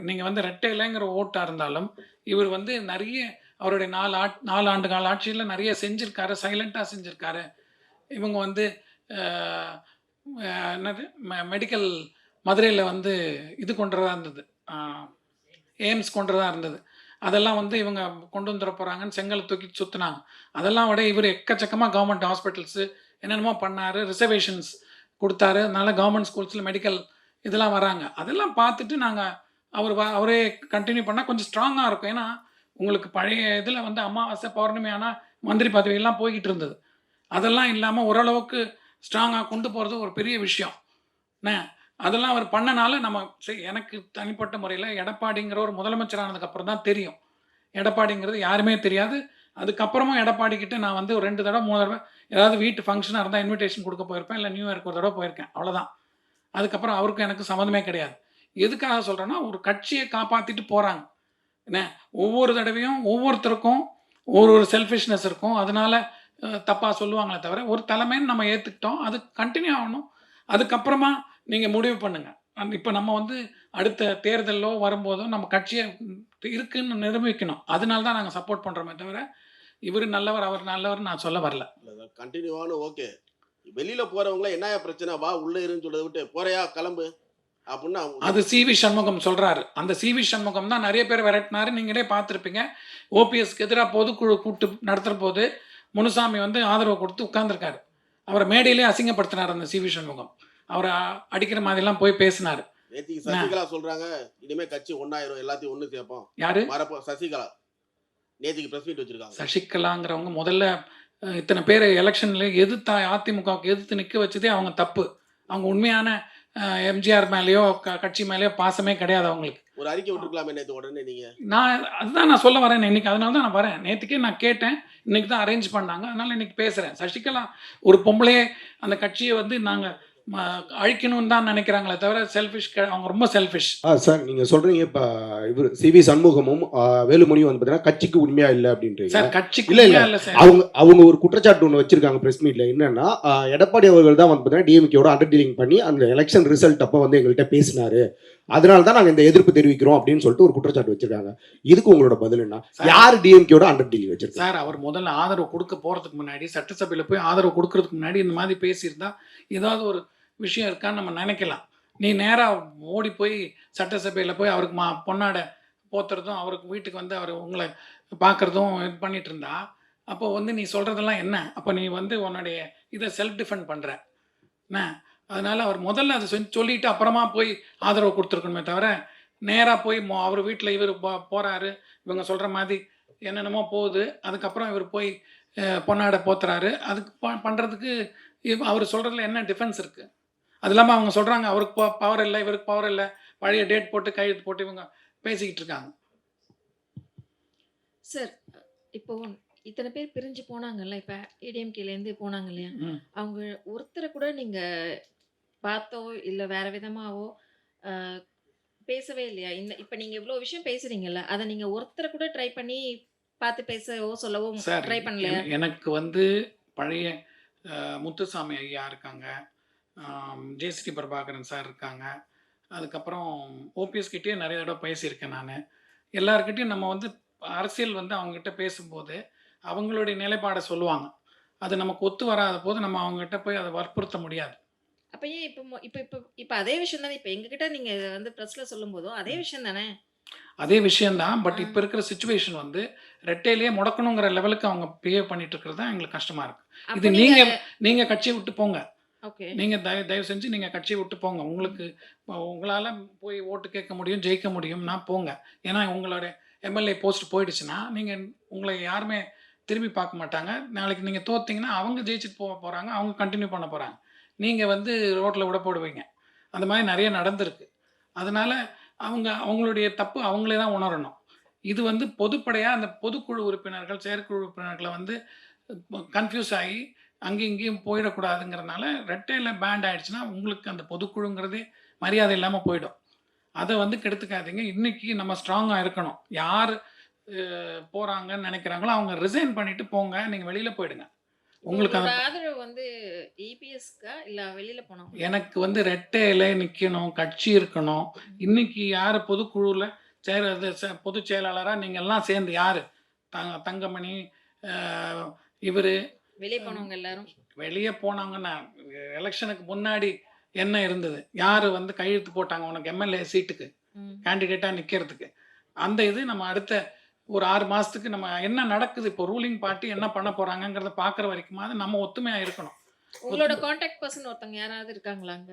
நீங்கள் வந்து ரெட்டையிலைங்கிற ஓட்டாக இருந்தாலும் இவர் வந்து நிறைய அவருடைய 4 ஆண்டு கால ஆட்சியில் நிறைய செஞ்சுருக்காரு, சைலண்ட்டாக செஞ்சுருக்காரு. இவங்க வந்து என்னது மெடிக்கல் மதுரையில் வந்து இது கொண்டுறதா இருந்தது, எய்ம்ஸ் கொண்டுறதா இருந்தது. அதெல்லாம் வந்து இவங்க கொண்டு வந்துட போகிறாங்கன்னு செங்கலை தூக்கி சுற்றினாங்க. அதெல்லாம் விட இவர் எக்கச்சக்கமாக கவர்மெண்ட் ஹாஸ்பிட்டல்ஸு என்னென்னமோ பண்ணார், ரிசர்வேஷன்ஸ் கொடுத்தாரு. அதனால கவர்மெண்ட் ஸ்கூல்ஸில் மெடிக்கல் இதெல்லாம் வராங்க. அதெல்லாம் பார்த்துட்டு நாங்கள் அவரே கண்டினியூ பண்ணால் கொஞ்சம் ஸ்ட்ராங்காக இருக்கும். ஏன்னா உங்களுக்கு பழைய இதில் வந்து அமாவாசை பௌர்ணமி ஆனால் மந்திரி பதவியெல்லாம் போய்கிட்டு இருந்தது. அதெல்லாம் இல்லாமல் ஓரளவுக்கு ஸ்ட்ராங்காக கொண்டு போகிறது ஒரு பெரிய விஷயம். அதெல்லாம் அவர் பண்ணனால நம்ம எனக்கு தனிப்பட்ட முறையில் எடப்பாடிங்கிற ஒரு முதலமைச்சர் ஆனதுக்கப்புறம் தான் தெரியும். எடப்பாடிங்கிறது யாருமே தெரியாது. அதுக்கப்புறமும் எடப்பாடிக்கிட்ட நான் வந்து ஒரு 2 தடவை 3 தடவை ஏதாவது வீட்டு ஃபங்க்ஷனாக இருந்தால் இன்விடேஷன் கொடுக்க போயிருப்பேன், இல்லை நியூ இயர்க்கு ஒரு தடவை போயிருக்கேன், அவ்வளோதான். அதுக்கப்புறம் அவருக்கும் எனக்கு சம்மந்தமே கிடையாது. எதுக்காக சொல்கிறேன்னா ஒரு கட்சியை காப்பாற்றிட்டு போகிறாங்க. ஒவ்வொரு தடவையும் ஒவ்வொருத்தருக்கும் ஒரு செல்ஃபிஷ்னஸ் இருக்கும். அதனால தப்பாக சொல்லுவாங்களே தவிர ஒரு தலைமைன்னு நம்ம ஏற்றுக்கிட்டோம், அது கண்டினியூ ஆகணும். அதுக்கப்புறமா நீங்கள் முடிவு பண்ணுங்கள். இப்போ நம்ம வந்து அடுத்த தேர்தலோ வரும்போதோ நம்ம கட்சியை இருக்குன்னு நிரூபிக்கணும். அதனால தான் நாங்கள் சப்போர்ட் பண்ணுறோமே தவிர இவர் நல்லவர் அவர் நல்லவர் நான் சொல்ல வரல. கண்டினியூவான ஓகே. வெளியில் போகிறவங்கள என்ன பிரச்சனை, வா உள்ளே இருன்னு சொல்றதை விட்டு போறையா கிளம்பு அப்படின்னா அது சிவி சண்முகம் சொல்கிறாரு. அந்த சிவி சண்முகம் தான் நிறைய பேர் விரட்டினாரு. நீங்களே பார்த்துருப்பீங்க. ஓபிஎஸ்க்கு எதிராக பொதுக்குழு கூட்டு நடத்துகிற போது முனுசாமி வந்து ஆதரவு கொடுத்து உட்கார்ந்துருக்காரு. அவரை மேடையிலே அசிங்கப்படுத்தினார் அந்த சிவி சண்முகம். அவரை அடிக்கிற மாதிரிலாம் போய் பேசினார். நேத்திக்கு சசிகலா சொல்றாங்க இனிமே கட்சி ஒன்னாயிரம், எல்லாத்தையும் ஒன்று சேர்ப்போம். யாரு? சசிகலா நேத்திக்கு பிரஸ் மீட் வச்சிருக்காங்க. சசிகலாங்கிறவங்க முதல்ல இத்தனை பேர் எலெக்ஷன்ல எதிர்த்தா அதிமுகவுக்கு எதிர்த்து நிற்க வச்சதே அவங்க தப்பு. அவங்க உண்மையான எம்ஜிஆர் மேலேயோ கட்சி மேலேயோ பாசமே கிடையாது அவங்களுக்கு. ஒரு அறிக்கை விட்டுருக்கலாமே நேற்று உடனே நீங்க. அதுதான் நான் சொல்ல வரேன் இன்னைக்கு. அதனால தான் நான் வரேன். நேற்றுக்கே நான் கேட்டேன், இன்னைக்கு தான் அரேஞ்ச் பண்ணாங்க, அதனால இன்னைக்கு பேசுகிறேன். சசிகலா ஒரு பொம்பளையே அந்த கட்சியை வந்து நாங்கள் அழிக்கணும்னு தான் நினைக்கிறாங்களே தவிர செல்ஃபிஷ், அவங்க ரொம்ப செல்ஃபிஷ். சார் நீங்கள் சொல்கிறீங்க இப்போ இவர் சிவி சண்முகமும் வேலுமணியும் வந்து பார்த்தீங்கன்னா கட்சிக்கு உண்மையாக இல்லை அப்படின்றீங்க சார். கட்சிக்கு இல்லை சார், அவங்க ஒரு குற்றச்சாட்டு ஒன்று வச்சிருக்காங்க ப்ரெஸ் மீட்டில். என்னன்னா எடப்பாடி அவர்கள் தான் வந்து பார்த்தீங்கன்னா டிஎம்கேயோட அண்டர் டீலிங் பண்ணி அந்த எலெக்ஷன் ரிசல்ட் அப்போ வந்து எங்கள்கிட்ட பேசினாரு, அதனால தான் நாங்கள் இந்த எதிர்ப்பு தெரிவிக்கிறோம் அப்படின்னு சொல்லிட்டு ஒரு குற்றச்சாட்டு வச்சிருக்காங்க. இதுக்கு உங்களோட பதில் என்ன? யார் டிஎம்கேயோட அண்டர் டீலிங் வச்சிருக்காங்க? சார் அவர் முதல்ல ஆதரவு கொடுக்க போகிறதுக்கு முன்னாடி, சட்டசபையில் போய் ஆதரவு கொடுக்கறதுக்கு முன்னாடி இந்த மாதிரி பேசியிருந்தா ஏதாவது ஒரு விஷயம் இருக்கான்னு நம்ம நினைக்கலாம். நீ நேராக ஓடி போய் சட்டசபையில் போய் அவருக்கு பொன்னாடை போத்துறதும் அவருக்கு வீட்டுக்கு வந்து அவர் உங்களை பார்க்குறதும் இது பண்ணிட்டு இருந்தா அப்போ வந்து நீ சொல்கிறதெல்லாம் என்ன? அப்போ நீ வந்து உன்னுடைய இதை செல்ஃப் டிஃபெண்ட் பண்ணுற என்ன? அதனால் அவர் முதல்ல அதை சொல்லிவிட்டு அப்புறமா போய் ஆதரவு கொடுத்துருக்கணுமே தவிர நேராக போய் அவர் வீட்டில் இவர் போகிறாரு, இவங்க சொல்கிற மாதிரி என்னென்னமோ போகுது, அதுக்கப்புறம் இவர் போய் பொன்னாடை போத்துறாரு. அதுக்கு பண்ணுறதுக்கு அவர் சொல்கிறதுல என்ன டிஃபென்ஸ் இருக்குது? அது இல்லாமல் அவங்க சொல்கிறாங்க அவருக்கு பவர் இல்லை, இவருக்கு பவர் இல்லை, பழைய டேட் போட்டு கையெழுத்து போட்டு இவங்க பேசிக்கிட்டு இருக்காங்க. சார், இப்போ இத்தனை பேர் பிரிஞ்சு போனாங்கல்ல, இப்ப ஏடிஎம்கேலேருந்து போனாங்க இல்லையா? ம். அவங்க ஒருத்தர கூட நீங்க பார்த்தோ, இல்ல வேற விதமாவோ அ பேசவே இல்லையா? இப்ப நீங்க இவ்ளோ விஷயம் பேசுறீங்கல்ல, அத நீங்க ஒருத்தர கூட ட்ரை பண்ணி பார்த்து பேசவோ, சொல்லவோ சார் ட்ரை பண்ணலையா? எனக்கு வந்து பழைய முத்துசாமி ஐயா இருக்காங்க, ஜெயஸ்ரீ பிரபாகரன் சார் இருக்காங்க, அதுக்கப்புறம் ஓபிஎஸ் கிட்டயே நிறைய தடவை பேசியிருக்கேன் நான். எல்லார்கிட்டயும் நம்ம வந்து அரசியல் வந்து அவங்ககிட்ட பேசும்போது அவங்களுடைய நிலைப்பாடை சொல்லுவாங்க. அது நமக்கு ஒத்து வராத போது நம்ம அவங்ககிட்ட போய் அதை வற்புறுத்த முடியாது. அப்ப ஏன் இப்ப இப்ப இப்ப இப்ப அதே விஷயம் தானே இப்ப எங்ககிட்ட நீங்க இத வந்து பிரஸ்ல சொல்லும்போதும் அதே விஷயம் தானே? அதே விஷயம்தான். பட் ஆ. இப்ப இருக்கிற சிச்சுவேஷன் வந்து ரெட்டையிலேயே முடக்கணுங்கிற லெவலுக்கு அவங்க பிஹேவ் பண்ணிட்டு இருக்கிறது தான் எங்களுக்கு கஷ்டமா இருக்கு. அப்ப இது நீங்க நீங்க கட்சிய விட்டு போங்க. ஓகே. நீங்க தயவு செஞ்சு நீங்க கட்சிய விட்டு போங்க. உங்களுக்கு உங்களால போய் ஓட்டு கேட்க முடியும், ஜெயிக்க முடியும்னா போங்க. ஏன்னா உங்களோட எம்எல்ஏ போஸ்ட் போயிடுச்சுன்னா, நீங்க உங்கள யாருமே திரும்பி பார்க்க மாட்டாங்க. நாளைக்கு நீங்க தோத்தீங்கன்னா, அவங்க ஜெயிச்சுட்டு போறாங்க. அவங்க கன்டின்யூ பண்ண போறாங்க. நீங்க வந்து ரோட்ல விட போடுவீங்க. அந்த மாரி நெறைய நடந்திருக்கு. அதனால அவங்களுடைய தப்பு அவங்களே தான் உணரணும். இது வந்து பொதுப்படையா அந்த பொதுக்குழு உறுப்பினர்கள், செயற்குழு உறுப்பினர்கள வந்து கன்ஃப்யூஸ் ஆகி அங்கேயும் இங்கேயும் போயிடக்கூடாதுங்கிறனால, ரெட்டையில பேண்ட் ஆயிடுச்சுன்னா, உங்களுக்கு அந்த பொதுக்குழுங்கிறதே மரியாதை இல்லாம போயிடும். அத வந்து கெடுத்துக்காதீங்க. இன்னைக்கு நம்ம ஸ்ட்ராங்கா இருக்கணும். யார் போறாங்கன்னு நெனைக்கிறாங்களோ, அவங்க ரிசைன் பண்ணிட்டு போங்க. நீங்க வெளியில போயிடுங்க. உங்களுக்கு உங்களோட அந்த ஆதரவு வந்து இபிஎஸ்க்கா இல்ல வெளியில போனவங்களா? எனக்கு வந்து ரெட்டை இலை நிக்கணும், கட்சி இருக்கணும். இன்னைக்கு யாரு பொதுக்குழுல அது பொதுச் செயலாளரா நீங்க எல்லாம் சேர்ந்து யாரு? தங்கமணி, அ இவரு வெளிய போனவங்க எல்லாரும். வெளிய போனாங்கன்னா, எலக்ஷனுக்கு முன்னாடி என்ன இருந்தது? யாரு வந்து கையெழுத்து போட்டாங்க உனக்கு எம்எல்ஏ சீட்டுக்கு? ம். கேண்டிடேட்டா நிக்கிறதுக்கு. அந்த இது நம்ம அடுத்த ஒரு 6 மாசத்துக்கு நம்ம என்ன நடக்குது? இப்போ ரூலிங் பார்ட்டி என்ன பண்ண போறாங்கங்கிறத பார்க்குற வரைக்குமாவது நம்ம ஒத்துமையா இருக்கணும். உங்களோட கான்டாக்ட் பெர்சன் ஒருத்தவங்க யாராவது இருக்காங்களா அங்க?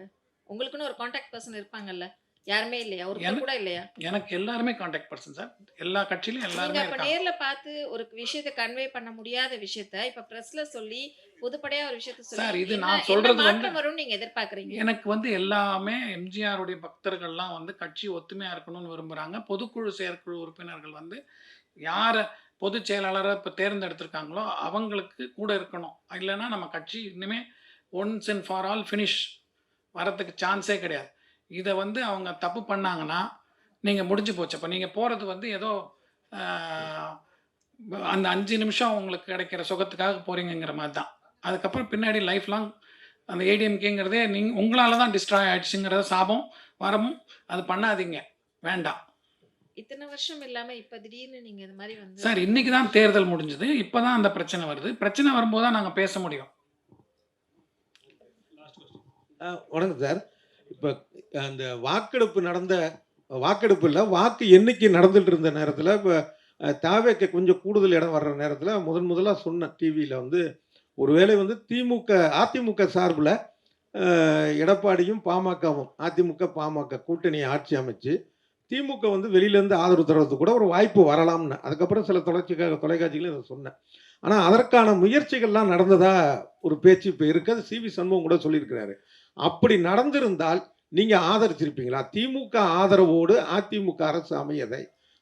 உங்களுக்குன்னு ஒரு கான்டாக்ட் பெர்சன் இருப்பாங்கல்ல? யாருமே இல்லையா? ஒருத்தர் கூட இல்லையா? எனக்கு எல்லாருமே கான்டாக்ட் பர்சன் சார். எல்லா கட்சியிலும் நீங்க எல்லாருமே அப்ப இருக்காங்க. நேர்ல பார்த்து ஒரு விஷயத்த கன்வே பண்ண முடியாத விஷயத்த இப்ப பிரஸ்ல சொல்லி பொதுப்படையா ஒரு விஷயத்த சார், சொல்லி இது என்ன நான் என்ன சொல்றது வந்து மாற்றம் வரும்னு நீங்க எதிர்பார்க்கறீங்க? எனக்கு வந்து எல்லாமே எம்ஜிஆருடைய பக்தர்கள்லாம் வந்து கட்சி ஒத்துமையா இருக்கணும்னு விரும்புறாங்க. பொதுக்குழு, செயற்குழு உறுப்பினர்கள் வந்து யார பொதுச் செயலாளரா இப்ப தேர்ந்தெடுத்திருக்காங்களோ, அவங்களுக்கு கூட இருக்கணும். இல்லன்னா நம்ம கட்சி இனிமே once and for all finish வரதுக்கு சான்ஸே கிடையாது. இத வந்து அவங்க தப்பு பண்ணாங்கன்னா, நீங்க முடிஞ்சு போச்சு. அப்ப நீங்க போறது வந்து ஏதோ அ அந்த 5 நிமிஷம் உங்களுக்கு கிடைக்கிற சுகத்துக்காக போறீங்கங்கிற மாரி தான். அதுக்கப்புறம் பின்னாடி லைஃப் லாங் அந்த ஏடிஎம்கேங்கிறதே உங்களால தான் டிஸ்ட்ராய் ஆயிடுச்சுங்கிற சாபம், வரமும் அது பண்ணாதீங்க. வேண்டாம். இத்தன வருஷம் இல்லாம இப்ப திடீர்னு நீங்க இந்த மாரி வந்து சார் இன்னைக்கு தான் தேர்தல் முடிஞ்சது. இப்ப தான் அந்த பிரச்சனை வருது. பிரச்சனை வரும்போது தான் நாங்க பேச முடியும். வணக்கம் சார். இப்ப அந்த வாக்கெடுப்பு இல்ல, வாக்கு எண்ணிக்கை நடந்துட்டு இருந்த நேரத்துல, இப்ப தாவேக்கு கொஞ்சம் கூடுதல் இடம் வர்ற நேரத்துல முதலா சொன்னேன் டிவியில வந்து, ஒருவேளை வந்து அதிமுக சார்புல எடப்பாடியும், பாமகவும் அதிமுக, பாமக கூட்டணி ஆட்சி அமைச்சு, திமுக வந்து வெளியிலேருந்து ஆதரவு தர்றதுக்கு கூட ஒரு வாய்ப்பு வரலாம்னு. அதுக்கப்புறம் சில தொலைக்காட்சிகளும் இதை சொன்னேன். ஆனா அதற்கான முயற்சிகள்லாம் நடந்ததா ஒரு பேச்சு இப்ப இருக்கு. அது சிவி சண்முகம் கூட சொல்லியிருக்கிறாரு. அப்படி நடந்திருந்தால் நீங்க ஆதரிச்சிருப்பீங்களா? திமுக ஆதரவோடு அதிமுக அரசு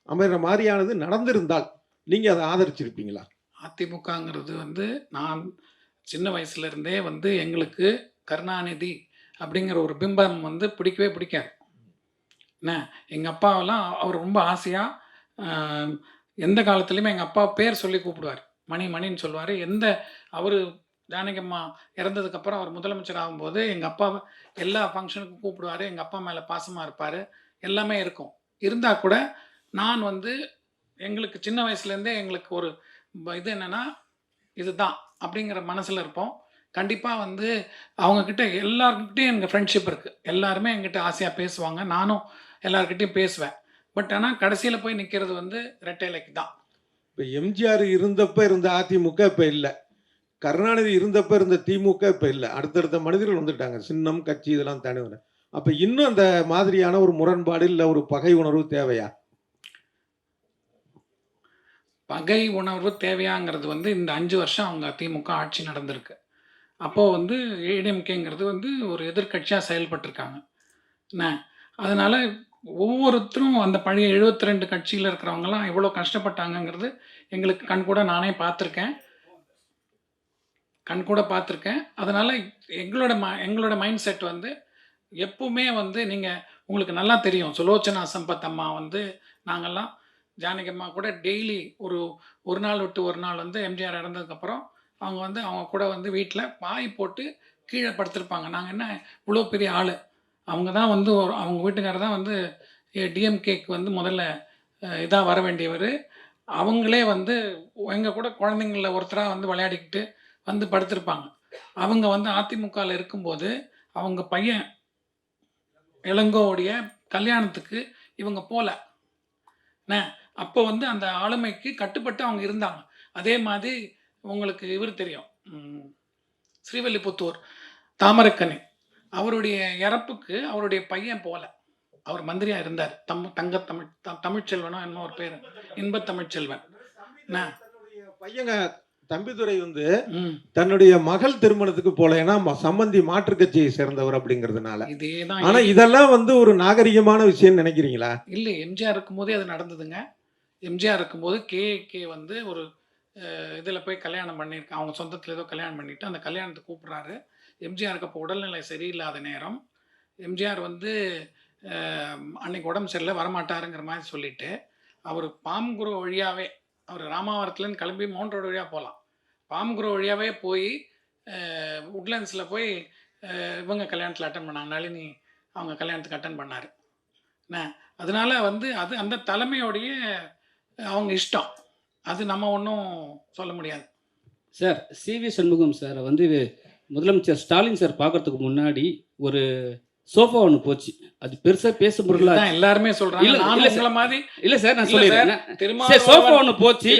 அமைகிற மாதிரியானது நடந்திருந்தால் நீங்க அதை ஆதரிச்சிருப்பீங்களா? அதிமுகங்கிறது வந்து நான் சின்ன வயசுல இருந்தே வந்து எங்களுக்கு கருணாநிதி அப்படிங்கிற ஒரு பிம்பம் வந்து பிடிக்கவே பிடிக்காது. என்ன எங்க அப்பாவெல்லாம் அவர் ரொம்ப ஆசையா எந்த காலத்துலயுமே எங்க அப்பா பேர் சொல்லி கூப்பிடுவார். மணின்னு சொல்லுவாரு. அவரு ஜானகி அம்மா இறந்ததுக்கு அப்புறம் அவர் முதலமைச்சர் ஆகும்போது எங்க அப்பாவ எல்லா ஃபங்ஷனுக்கும் கூப்பிடுவாரு. எங்க அப்பா மேல பாசமா இருப்பாரு. எல்லாமே இருக்கும். இருந்தா கூட நான் வந்து எங்களுக்கு சின்ன வயசுலேருந்தே எங்களுக்கு ஒரு இது என்னன்னா, இதுதான் அப்படிங்கிற மனசுல இருப்போம். கண்டிப்பா வந்து அவங்க கிட்ட எல்லார்கிட்டயும் எனக்கு ஃப்ரெண்ட்ஷிப் இருக்கு. எல்லாருமே என்கிட்ட ஆசையா பேசுவாங்க. நானும் எல்லார்கிட்டயும் பேசுவேன். பட் ஆனா கடைசியில போய் நிக்கிறது வந்து ரெட்டை இலைக்கு தான். இப்ப எம்ஜிஆர் இருந்தப்ப இருந்த அதிமுக இப்ப இல்ல. கருணாநிதி இருந்தப்ப இருந்த திமுக இப்ப இல்ல. அடுத்தடுத்த மனிதர்கள் வந்துட்டாங்க. சின்னம், கட்சி இதெல்லாம் தாண்டி வர. அப்ப இன்னும் அந்த மாதிரியான ஒரு முரண்பாடு இல்ல ஒரு பகை உணர்வு தேவையா? பகை உணர்வு தேவையாங்கிறது வந்து இந்த 5 வருஷம் அவங்க திமுக ஆட்சி நடந்திருக்கு. அப்போ வந்து ஏடிஎம்கேங்கிறது வந்து ஒரு எதிர்க்கட்சியா செயல்பட்டுருக்காங்க. என்ன அதனால ஒவ்வொருத்தரும் அந்த பழைய 72 கட்சியில இருக்கிறவங்கலாம் எவ்வளோ கஷ்டப்பட்டாங்கங்கிறது எங்களுக்கு கண்கூட நானே பார்த்துருக்கேன். அதனால் எங்களோட மைண்ட் செட் வந்து எப்பவுமே வந்து உங்களுக்கு நல்லா தெரியும். சுலோச்சனா சம்பத் அம்மா வந்து நாங்கள்லாம் ஜானகி அம்மா கூட டெய்லி ஒரு நாள் விட்டு ஒரு நாள் வந்து எம்ஜிஆர் இறந்ததுக்கப்புறம் அவங்க வந்து அவங்க கூட வந்து வீட்டில் பாய் போட்டு கீழே படுத்திருப்பாங்க. நாங்கள் என்ன இவ்வளோ பெரிய ஆள். அவங்க தான் வந்து அவங்க வீட்டுக்காரர் தான் வந்து டிஎம்கேக்கு வந்து முதல்ல இதாக வர வேண்டியவர். அவங்களே வந்து எங்கள் கூட குழந்தைங்கள ஒருத்தராக வந்து விளையாடிக்கிட்டு வந்து படுத்திருப்பாங்க. அவங்க வந்து அதிமுகவில் இருக்கும்போது அவங்க பையன் இளங்கோவுடைய கல்யாணத்துக்கு இவங்க போகல. அப்போ வந்து அந்த ஆளுமைக்கு கட்டுப்பட்டு அவங்க இருந்தாங்க. அதே மாதிரி உங்களுக்கு இவர் தெரியும், ஸ்ரீவில்லிபுத்தூர் தாமரைக்கனி, அவருடைய இறப்புக்கு அவருடைய பையன் போகல. அவர் மந்திரியாக இருந்தார். தமிழ்ச்செல்வனோ என்ன ஒரு பேர், இன்ப தமிழ்ச்செல்வன். பையங்க தம்பிதுரை வந்து தன்னுடைய மகள் திருமணத்துக்கு போல, ஏன்னா சம்பந்தி மாற்று கட்சியை சேர்ந்தவர் அப்படிங்கிறதுனால. இதேதான். ஆனா இதெல்லாம் வந்து ஒரு நாகரிகமான விஷயம் நினைக்கிறீங்களா? இல்லை, எம்ஜிஆர் இருக்கும்போதே அது நடந்ததுங்க. எம்ஜிஆர் இருக்கும்போது கே வந்து ஒரு இதில் போய் கல்யாணம் பண்ணியிருக்காங்க. அவங்க சொந்தத்தில் ஏதோ கல்யாணம் பண்ணிவிட்டு அந்த கல்யாணத்துக்கு கூப்பிட்றாரு. எம்ஜிஆருக்கு அப்போ உடல்நிலை சரியில்லாத நேரம். எம்ஜிஆர் வந்து அன்னைக்கு உடம்பு சரியில்லை, வரமாட்டாருங்கிற மாதிரி சொல்லிவிட்டு அவர் பாம்குரோ வழியாகவே, அவர் ராமாவரத்துலேருந்து கிளம்பி மவுண்ட் ரோடு வழியாக போகலாம், பாம்குரோ வழியாகவே போய் உட்லண்ட்ஸில் போய் இவங்க கல்யாணத்தில் அட்டன் பண்ணாங்க. நளினி அவங்க கல்யாணத்துக்கு அட்டன் பண்ணார். அதனால வந்து அது அந்த தலைமையோடைய அவங்க இஷ்டம். அது நம்ம ஒன்றும் சொல்ல முடியாது. சார், சிவி சண்முகம் சார் வந்து முதலமைச்சர் ஸ்டாலின் சார் பார்க்கறதுக்கு முன்னாடி ஒரு சோஃபா ஒன்று போச்சு. அது பெருசா பேச முடியல. எல்லாருமே சொல்றாங்க. இல்ல சார், நான் சொல்லிடுறேன். சோஃபா ஒன்று போச்சு.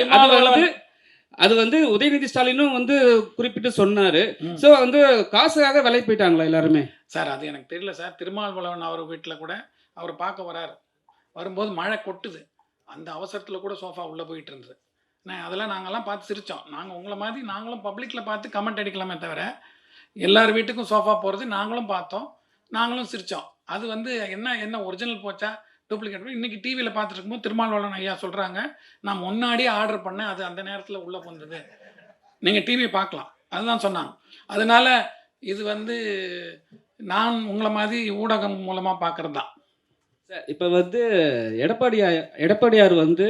அது வந்து உதயநிதி ஸ்டாலினும் வந்து குறிப்பிட்டு சொன்னாரு. ஸோ வந்து காசுக்காக விலை போயிட்டாங்களா எல்லாருமே? சார் அது எனக்கு தெரியல சார். திருமாவளவன் அவர் வீட்டில் கூட அவர் பார்க்க வராரு. வரும்போது மழை கொட்டுது. அந்த அவசரத்தில் கூட சோஃபா உள்ளே போயிட்டு இருந்தது. அதெல்லாம் நாங்கள்லாம் பார்த்து சிரித்தோம். நாங்கள் உங்களை மாதிரி நாங்களும் பப்ளிக்கில் பார்த்து கமெண்ட் அடிக்கலாமே தவிர, எல்லார் வீட்டுக்கும் சோஃபா போகிறது நாங்களும் பார்த்தோம், நாங்களும் சிரித்தோம். அது வந்து என்ன ஒரிஜினல் போச்சா டூப்ளிகேட்? இன்றைக்கி டிவியில் பார்த்துட்டு இருக்கும்போது திருமாவளவன் ஐயா சொல்கிறாங்க, நான் முன்னாடியே ஆர்டர் பண்ணேன், அது அந்த நேரத்தில் உள்ளே வந்தது. நீங்கள் டிவி பார்க்கலாம், அதுதான் சொன்னாங்க. அதனால் இது வந்து நான் உங்களை மாதிரி ஊடகம் மூலமாக பார்க்குறது தான். சார், இப்போ வந்து எடப்பாடியார் வந்து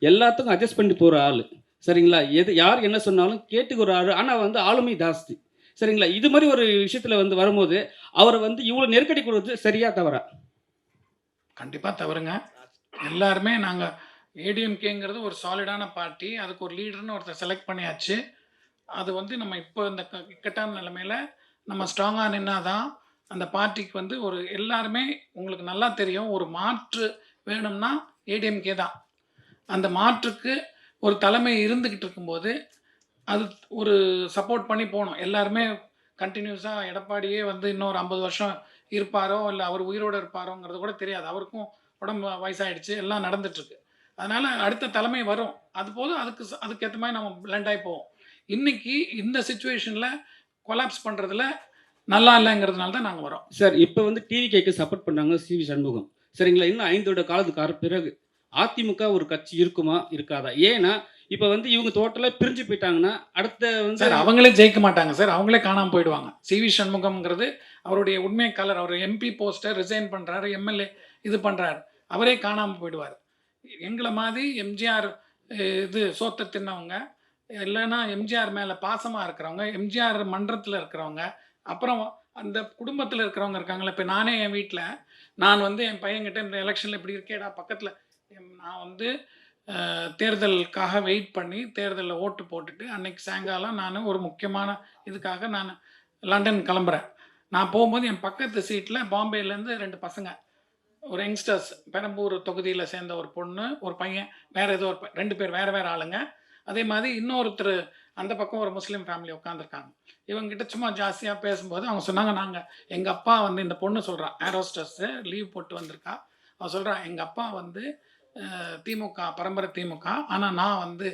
எல்லாத்துக்கும் அட்ஜஸ்ட் பண்ணி போகிற ஆள், சரிங்களா? யார் என்ன சொன்னாலும் கேட்டுக்கிற ஆள். ஆனால் வந்து ஆளுமை ஜாஸ்தி, சரிங்களா? இது மாதிரி ஒரு விஷயத்தில் வந்து வரும்போது அவரை வந்து இவ்வளோ நெருக்கடி கொடுத்து சரியா தவறா? கண்டிப்பாக தவறுங்க. எல்லாருமே நாங்கள் ஏடிஎம்கேங்கிறது ஒரு சாலிடான பார்ட்டி. அதுக்கு ஒரு லீடர்னு ஒருத்தர் செலக்ட் பண்ணியாச்சு. அது வந்து நம்ம இப்போ இந்த இக்கட்டான நிலைமையில் நம்ம ஸ்ட்ராங்காக நின்னாதான் அந்த பார்ட்டிக்கு வந்து ஒரு எல்லாருமே உங்களுக்கு நல்லா தெரியும், ஒரு மாற்று வேணும்னா ஏடிஎம்கே தான். அந்த மாற்றுக்கு ஒரு தலைமை இருந்துக்கிட்டு இருக்கும்போது அது ஒரு சப்போர்ட் பண்ணி போகணும். எல்லாருமே கண்டினியூஸாக எடப்பாடியே வந்து இன்னொரு 50 வருஷம் இருப்பாரோ இல்லை அவர் உயிரோடு இருப்பாரோங்கிறது கூட தெரியாது. அவருக்கும் உடம்பு வயசாகிடுச்சு, எல்லாம் நடந்துட்டுருக்கு. அதனால் அடுத்த தலைமை வரும். அது போதும், அதுக்கேற்ற மாதிரி நம்ம பிளெண்ட் ஆகி போவோம். இன்றைக்கி இந்த சுச்சுவேஷனில் கொலாப்ஸ் பண்ணுறதுல நல்லா இல்லைங்கிறதுனால தான் நாங்கள் வரோம். சார், இப்போ வந்து டிவிகேக்கு சப்போர்ட் பண்ணாங்க சிவி சண்முகம், சரிங்களா? இன்னும் 5 வருட காலத்துக்கு பிறகு அதிமுக ஒரு கட்சி இருக்குமா இருக்காதா? ஏன்னா இப்போ வந்து இவங்க டோட்டலாக பிரிஞ்சு போயிட்டாங்கன்னா அடுத்த வந்து சார் அவங்களே ஜெயிக்க மாட்டாங்க சார், அவங்களே காணாமல் போயிடுவாங்க. சிவி சண்முகம்ங்கிறது அவருடைய உண்மை கலர். அவர் எம்பி போஸ்டர் ரிசைன் பண்ணுறாரு, எம்எல்ஏ இது பண்ணுறாரு, அவரே காணாமல் போயிடுவார். எங்களை மாதிரி எம்ஜிஆர் இது சோத்தை தின்னவங்க, இல்லைன்னா எம்ஜிஆர் மேலே பாசமாக இருக்கிறவங்க, எம்ஜிஆர் மன்றத்தில் இருக்கிறவங்க, அப்புறம் அந்த குடும்பத்தில் இருக்கிறவங்க இருக்காங்களே. இப்போ நானே என் வீட்டில் நான் வந்து என் பையன்கிட்ட இந்த எலெக்ஷனில் இப்படி இருக்கேடா பக்கத்தில், நான் வந்து தேர்தலுக்காக வெயிட் பண்ணி தேர்தலில் ஓட்டு போட்டுட்டு அன்னைக்கு சாயங்காலம் நான் ஒரு முக்கியமான இதுக்காக நான் லண்டன் கிளம்புறேன். நான் போகும்போது என் பக்கத்து சீட்டில் பாம்பேலேருந்து 2 பசங்க, ஒரு யங்ஸ்டர்ஸ், பெரம்பூர் தொகுதியில் சேர்ந்த ஒரு பொண்ணு ஒரு பையன், வேறு ஏதோ ஒரு 2 பேர் வேறு வேறு ஆளுங்க. அதே மாதிரி இன்னொருத்தர் அந்த பக்கம் ஒரு முஸ்லீம் ஃபேமிலி உட்காந்துருக்காங்க. இவங்ககிட்ட சும்மா ஜாஸ்தியாக பேசும்போது அவங்க சொன்னாங்க, எங்கள் அப்பா வந்து, இந்த பொண்ணு சொல்கிறா, ஏரோஸ்டர்ஸு லீவ் போட்டு வந்திருக்கா, அவள் சொல்கிறா, எங்கள் அப்பா வந்து திமுக, பரம்பரை திமுக, ஆனால் நான் வந்து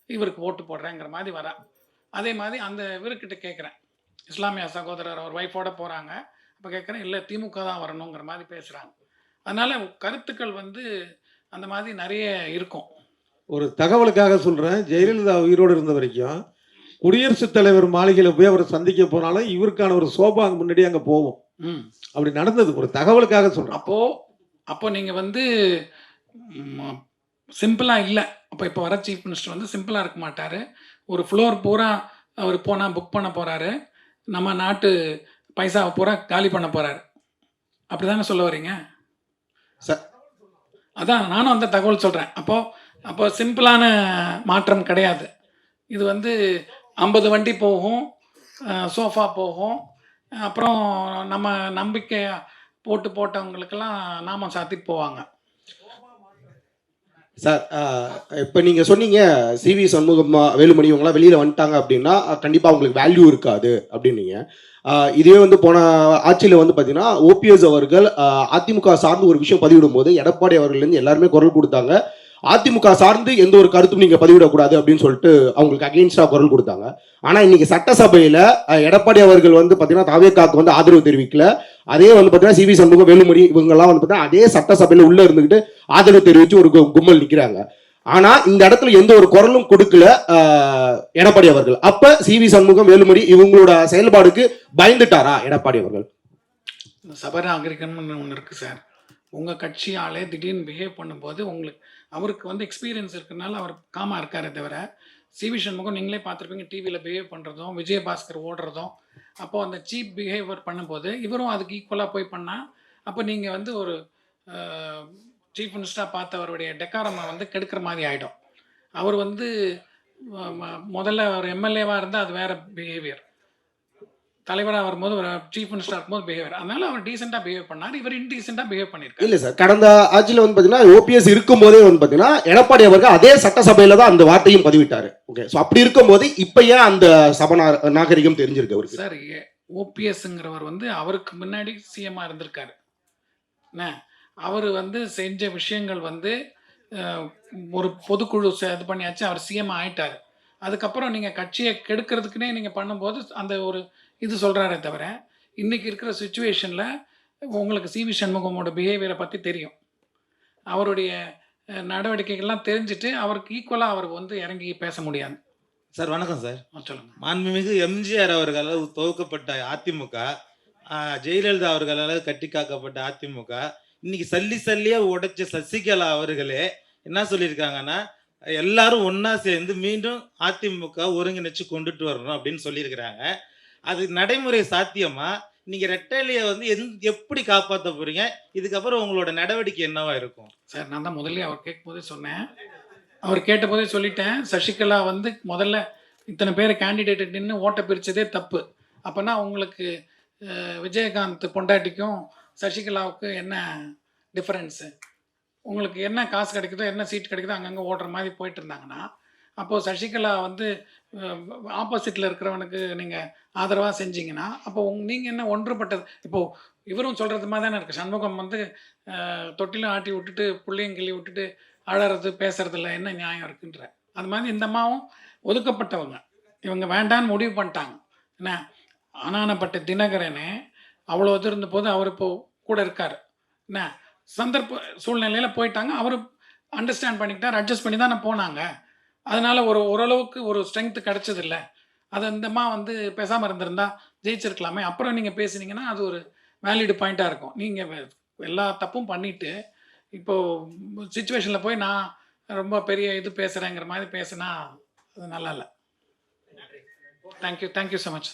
இவருக்கு ஓட்டு போடுறேங்கிற மாதிரி வரா. அதே மாதிரி அந்த இவர்கிட்ட கேட்குறேன், இஸ்லாமிய சகோதரர் அவர் ஒய்ஃபோட போகிறாங்க. அப்போ கேட்குறேன், இல்லை திமுக தான் வரணுங்கிற மாதிரி பேசுகிறாங்க. அதனால் கருத்துக்கள் வந்து அந்த மாதிரி நிறைய இருக்கும். ஒரு தகவலுக்காக சொல்கிறேன், ஜெயலலிதா உயிரோடு இருந்த வரைக்கும் குடியரசுத் தலைவர் மாளிகையில் போய் அவரை சந்திக்க போனாலும் இவருக்கான ஒரு சோபா அங்கே முன்னாடி அங்கே போகும். ம். அப்படி நடந்தது, ஒரு தகவலுக்காக சொல்கிறேன். அப்போ நீங்கள் வந்து சிம்பிளாக இல்லை. இப்போ வர சீஃப் மினிஸ்டர் வந்து சிம்பிளாக இருக்க மாட்டார். ஒரு ஃப்ளோர் பூரா அவர் போனால் புக் பண்ண போகிறாரு. நம்ம நாட்டு பைசாவை பூரா காலி பண்ண போகிறாரு. அப்படி தானே சொல்ல வரீங்க? சார் அதான் நானும் அந்த தகவல் சொல்கிறேன். அப்போ சிம்பிளான மாற்றம் கிடையாது. இது வந்து 50 வண்டி போகும், சோஃபா போகும், அப்புறம் நம்ம நம்பிக்கை போட்டவங்களுக்கெல்லாம் நாமம் சாத்திட்டு போவாங்க. சார் இப்போ நீங்கள் சொன்னீங்க சிவி சண்முகம் வேலுமணி இவங்களாம் வெளியில் வந்துட்டாங்க அப்படின்னா கண்டிப்பாக அவங்களுக்கு வேல்யூ இருக்காது அப்படின்னீங்க. இதுவே வந்து போன ஆட்சியில் வந்து பார்த்தீங்கன்னா ஓபிஎஸ் அவர்கள் அதிமுக சார்ந்து ஒரு விஷயம் பதிவிடும் போது எடப்பாடி அவர்கள்லேருந்து எல்லாருமே குரல் கொடுத்தாங்க. அதிமுக சார்ந்து எந்த ஒரு கருத்தும் நீங்கள் பதிவிடக்கூடாது அப்படின்னு சொல்லிட்டு அவங்களுக்கு அகெயின்ஸ்டாக குரல் கொடுத்தாங்க. ஆனால் இன்னைக்கு சட்டசபையில் எடப்பாடி அவர்கள் வந்து பார்த்தீங்கன்னா தாவேக்காவுக்கு வந்து ஆதரவு தெரிவிக்கல. அதே வந்து பார்த்தீங்கன்னா சிவி சண்முகம் வேலுமணி இவங்கெல்லாம் வந்து பார்த்தீங்கன்னா அதே சட்டசபையில் உள்ளே இருந்துக்கிட்டு ஆதரவு தெரிவித்து ஒரு கும்பல் நிற்கிறாங்க. ஆனா இந்த இடத்துல எந்த ஒரு குரலும் கொடுக்கல எடப்பாடி அவர்கள். அப்ப சிவி சண்முகம் வேலுமணி இவங்களோட செயல்பாடுக்கு பயந்துட்டாரா எடப்பாடி அவர்கள்? சபராகரிக்கணும்னு ஒன்று இருக்குது சார். உங்கள் கட்சி ஆளே திடீர்னு பிஹேவ் பண்ணும்போது அவருக்கு வந்து எக்ஸ்பீரியன்ஸ் இருக்கிறனால அவர் காமாக இருக்காரே தவிர, சிவி சண்முகம் நீங்களே பார்த்துருப்பீங்க டிவியில் பிஹேவ் பண்ணுறதும் விஜயபாஸ்கர் ஓடுறதும். அப்போது அந்த சீப் பிஹேவியர் பண்ணும்போது இவரும் அதுக்கு ஈக்குவலாக போய் பண்ணால் அப்போ நீங்கள் வந்து ஒரு சீஃப் மினிஸ்டராக பார்த்தவருடைய டெக்காரமை வந்து கெடுக்கிற மாதிரி ஆகிடும். அவர் வந்து முதல்ல ஒரு எம்எல்ஏவாக இருந்தால் அது வேறு பிஹேவியர், தலைவராக வரும்போது ஒரு சீஃப் மினிஸ்டராக இருக்கும்போது பிஹேவியர். அதனால அவர் டீசெண்டாக பிஹேவ் பண்ணார், இவர் இன்டீசெண்டாக பிஹேவ் பண்ணியிருக்காரு. இல்லை சார், கடந்த ஆட்சியில் வந்து பார்த்தீங்கன்னா ஓபிஎஸ் இருக்கும்போதே வந்து பார்த்தீங்கன்னா எடப்பாடி அவர்கள் அதே சட்டசபையில் தான் அந்த வார்த்தையும் பதிவிட்டார். ஓகே, ஸோ அப்படி இருக்கும்போது இப்போ ஏன் அந்த நாகரிகம் தெரிஞ்சிருக்கு அவருக்கு? சார், ஓபிஎஸ்ங்கிறவர் வந்து அவருக்கு முன்னாடி சிஎம்மாக இருந்திருக்காரு. என்ன அவர் வந்து செஞ்ச விஷயங்கள் வந்து ஒரு பொதுக்குழு இது பண்ணியாச்சு, அவர் சிஎம் ஆயிட்டார். அதுக்கப்புறம் நீங்கள் கட்சியை கெடுக்கிறதுக்குனே நீங்கள் பண்ணும்போது அந்த ஒரு இது சொல்கிறாரே தவிர, இன்றைக்கி இருக்கிற சுச்சுவேஷனில் உங்களுக்கு சிவி சண்முகமோட பிஹேவியரை பற்றி தெரியும். அவருடைய நடவடிக்கைகள்லாம் தெரிஞ்சுட்டு அவருக்கு ஈக்குவலாக அவர் வந்து இறங்கி பேச முடியாது. சார் வணக்கம் சார். சொல்லுங்கள். மாண்புமிகு எம்ஜிஆர் அவர்களால் துவக்கப்பட்ட அதிமுக, ஜெயலலிதா அவர்களால் கட்டி காக்கப்பட்ட அதிமுக, இன்னைக்கு சல்லியாக உடைச்ச சசிகலா அவர்களே என்ன சொல்லியிருக்காங்கன்னா, எல்லாரும் ஒன்றா சேர்ந்து மீண்டும் அதிமுக ஒருங்கிணைச்சு கொண்டுட்டு வரணும் அப்படின்னு சொல்லியிருக்கிறாங்க. அது நடைமுறை சாத்தியமா? நீங்கள் ரெட்டையிலையை வந்து எப்படி காப்பாற்ற போகிறீங்க? இதுக்கப்புறம் உங்களோட நடவடிக்கை என்னவா இருக்கும்? சார், நான் தான் முதல்ல அவர் கேட்கும்போதே சொன்னேன், அவர் கேட்டபோதே சொல்லிட்டேன். சசிகலா வந்து முதல்ல இத்தனை பேர் கேண்டிடேட் நின்று ஓட்டை பிரித்ததே தப்பு. அப்போனா உங்களுக்கு விஜயகாந்த் பொண்டாட்டிக்கும் சசிகலாவுக்கு என்ன டிஃப்ரென்ஸு? உங்களுக்கு என்ன காசு கிடைக்குதோ, என்ன சீட் கிடைக்குதோ அங்கங்கே ஓடுற மாதிரி போயிட்டு இருந்தாங்கன்னா, அப்போது சசிகலா வந்து ஆப்போசிட்டில் இருக்கிறவனுக்கு நீங்கள் ஆதரவாக செஞ்சீங்கன்னா, அப்போ நீங்கள் என்ன ஒன்றுபட்டது? இப்போது இவரும் சொல்கிறது மாதிரி தானே இருக்குது. சண்முகம் வந்து தொட்டிலும் ஆட்டி விட்டுட்டு புள்ளையும் கிள்ளி விட்டுட்டு அழறது பேசுறதில்ல, என்ன நியாயம் இருக்குன்ற அது மாதிரி இந்த அம்மாவும் ஒதுக்கப்பட்டவங்க. இவங்க வேண்டான்னு முடிவு பண்ணிட்டாங்க. என்ன ஆனானப்பட்ட தினகரனே அவ்வளோ இது இருந்த போது அவர் இப்போது கூட இருக்கார். என்ன சந்தர்ப்ப சூழ்நிலையில் போயிட்டாங்க, அவர் அண்டர்ஸ்டாண்ட் பண்ணிக்கிட்டார், அட்ஜஸ்ட் பண்ணி தானே போனாங்க. அதனால் ஓரளவுக்கு ஒரு ஸ்ட்ரென்த்து கிடச்சதில்ல. அது அந்தம்மா வந்து பேசாமல் இருந்திருந்தா ஜெயிச்சிருக்கலாமே. அப்புறம் நீங்கள் பேசுனீங்கன்னா அது ஒரு வேலிடு பாயிண்ட்டாக இருக்கும். நீங்கள் எல்லா தப்பும் பண்ணிவிட்டு இப்போது சிச்சுவேஷனில் போய் நான் ரொம்ப பெரிய இது பேசுகிறேங்கிற மாதிரி பேசுனா அது நல்லா இல்லை. Thank you so much.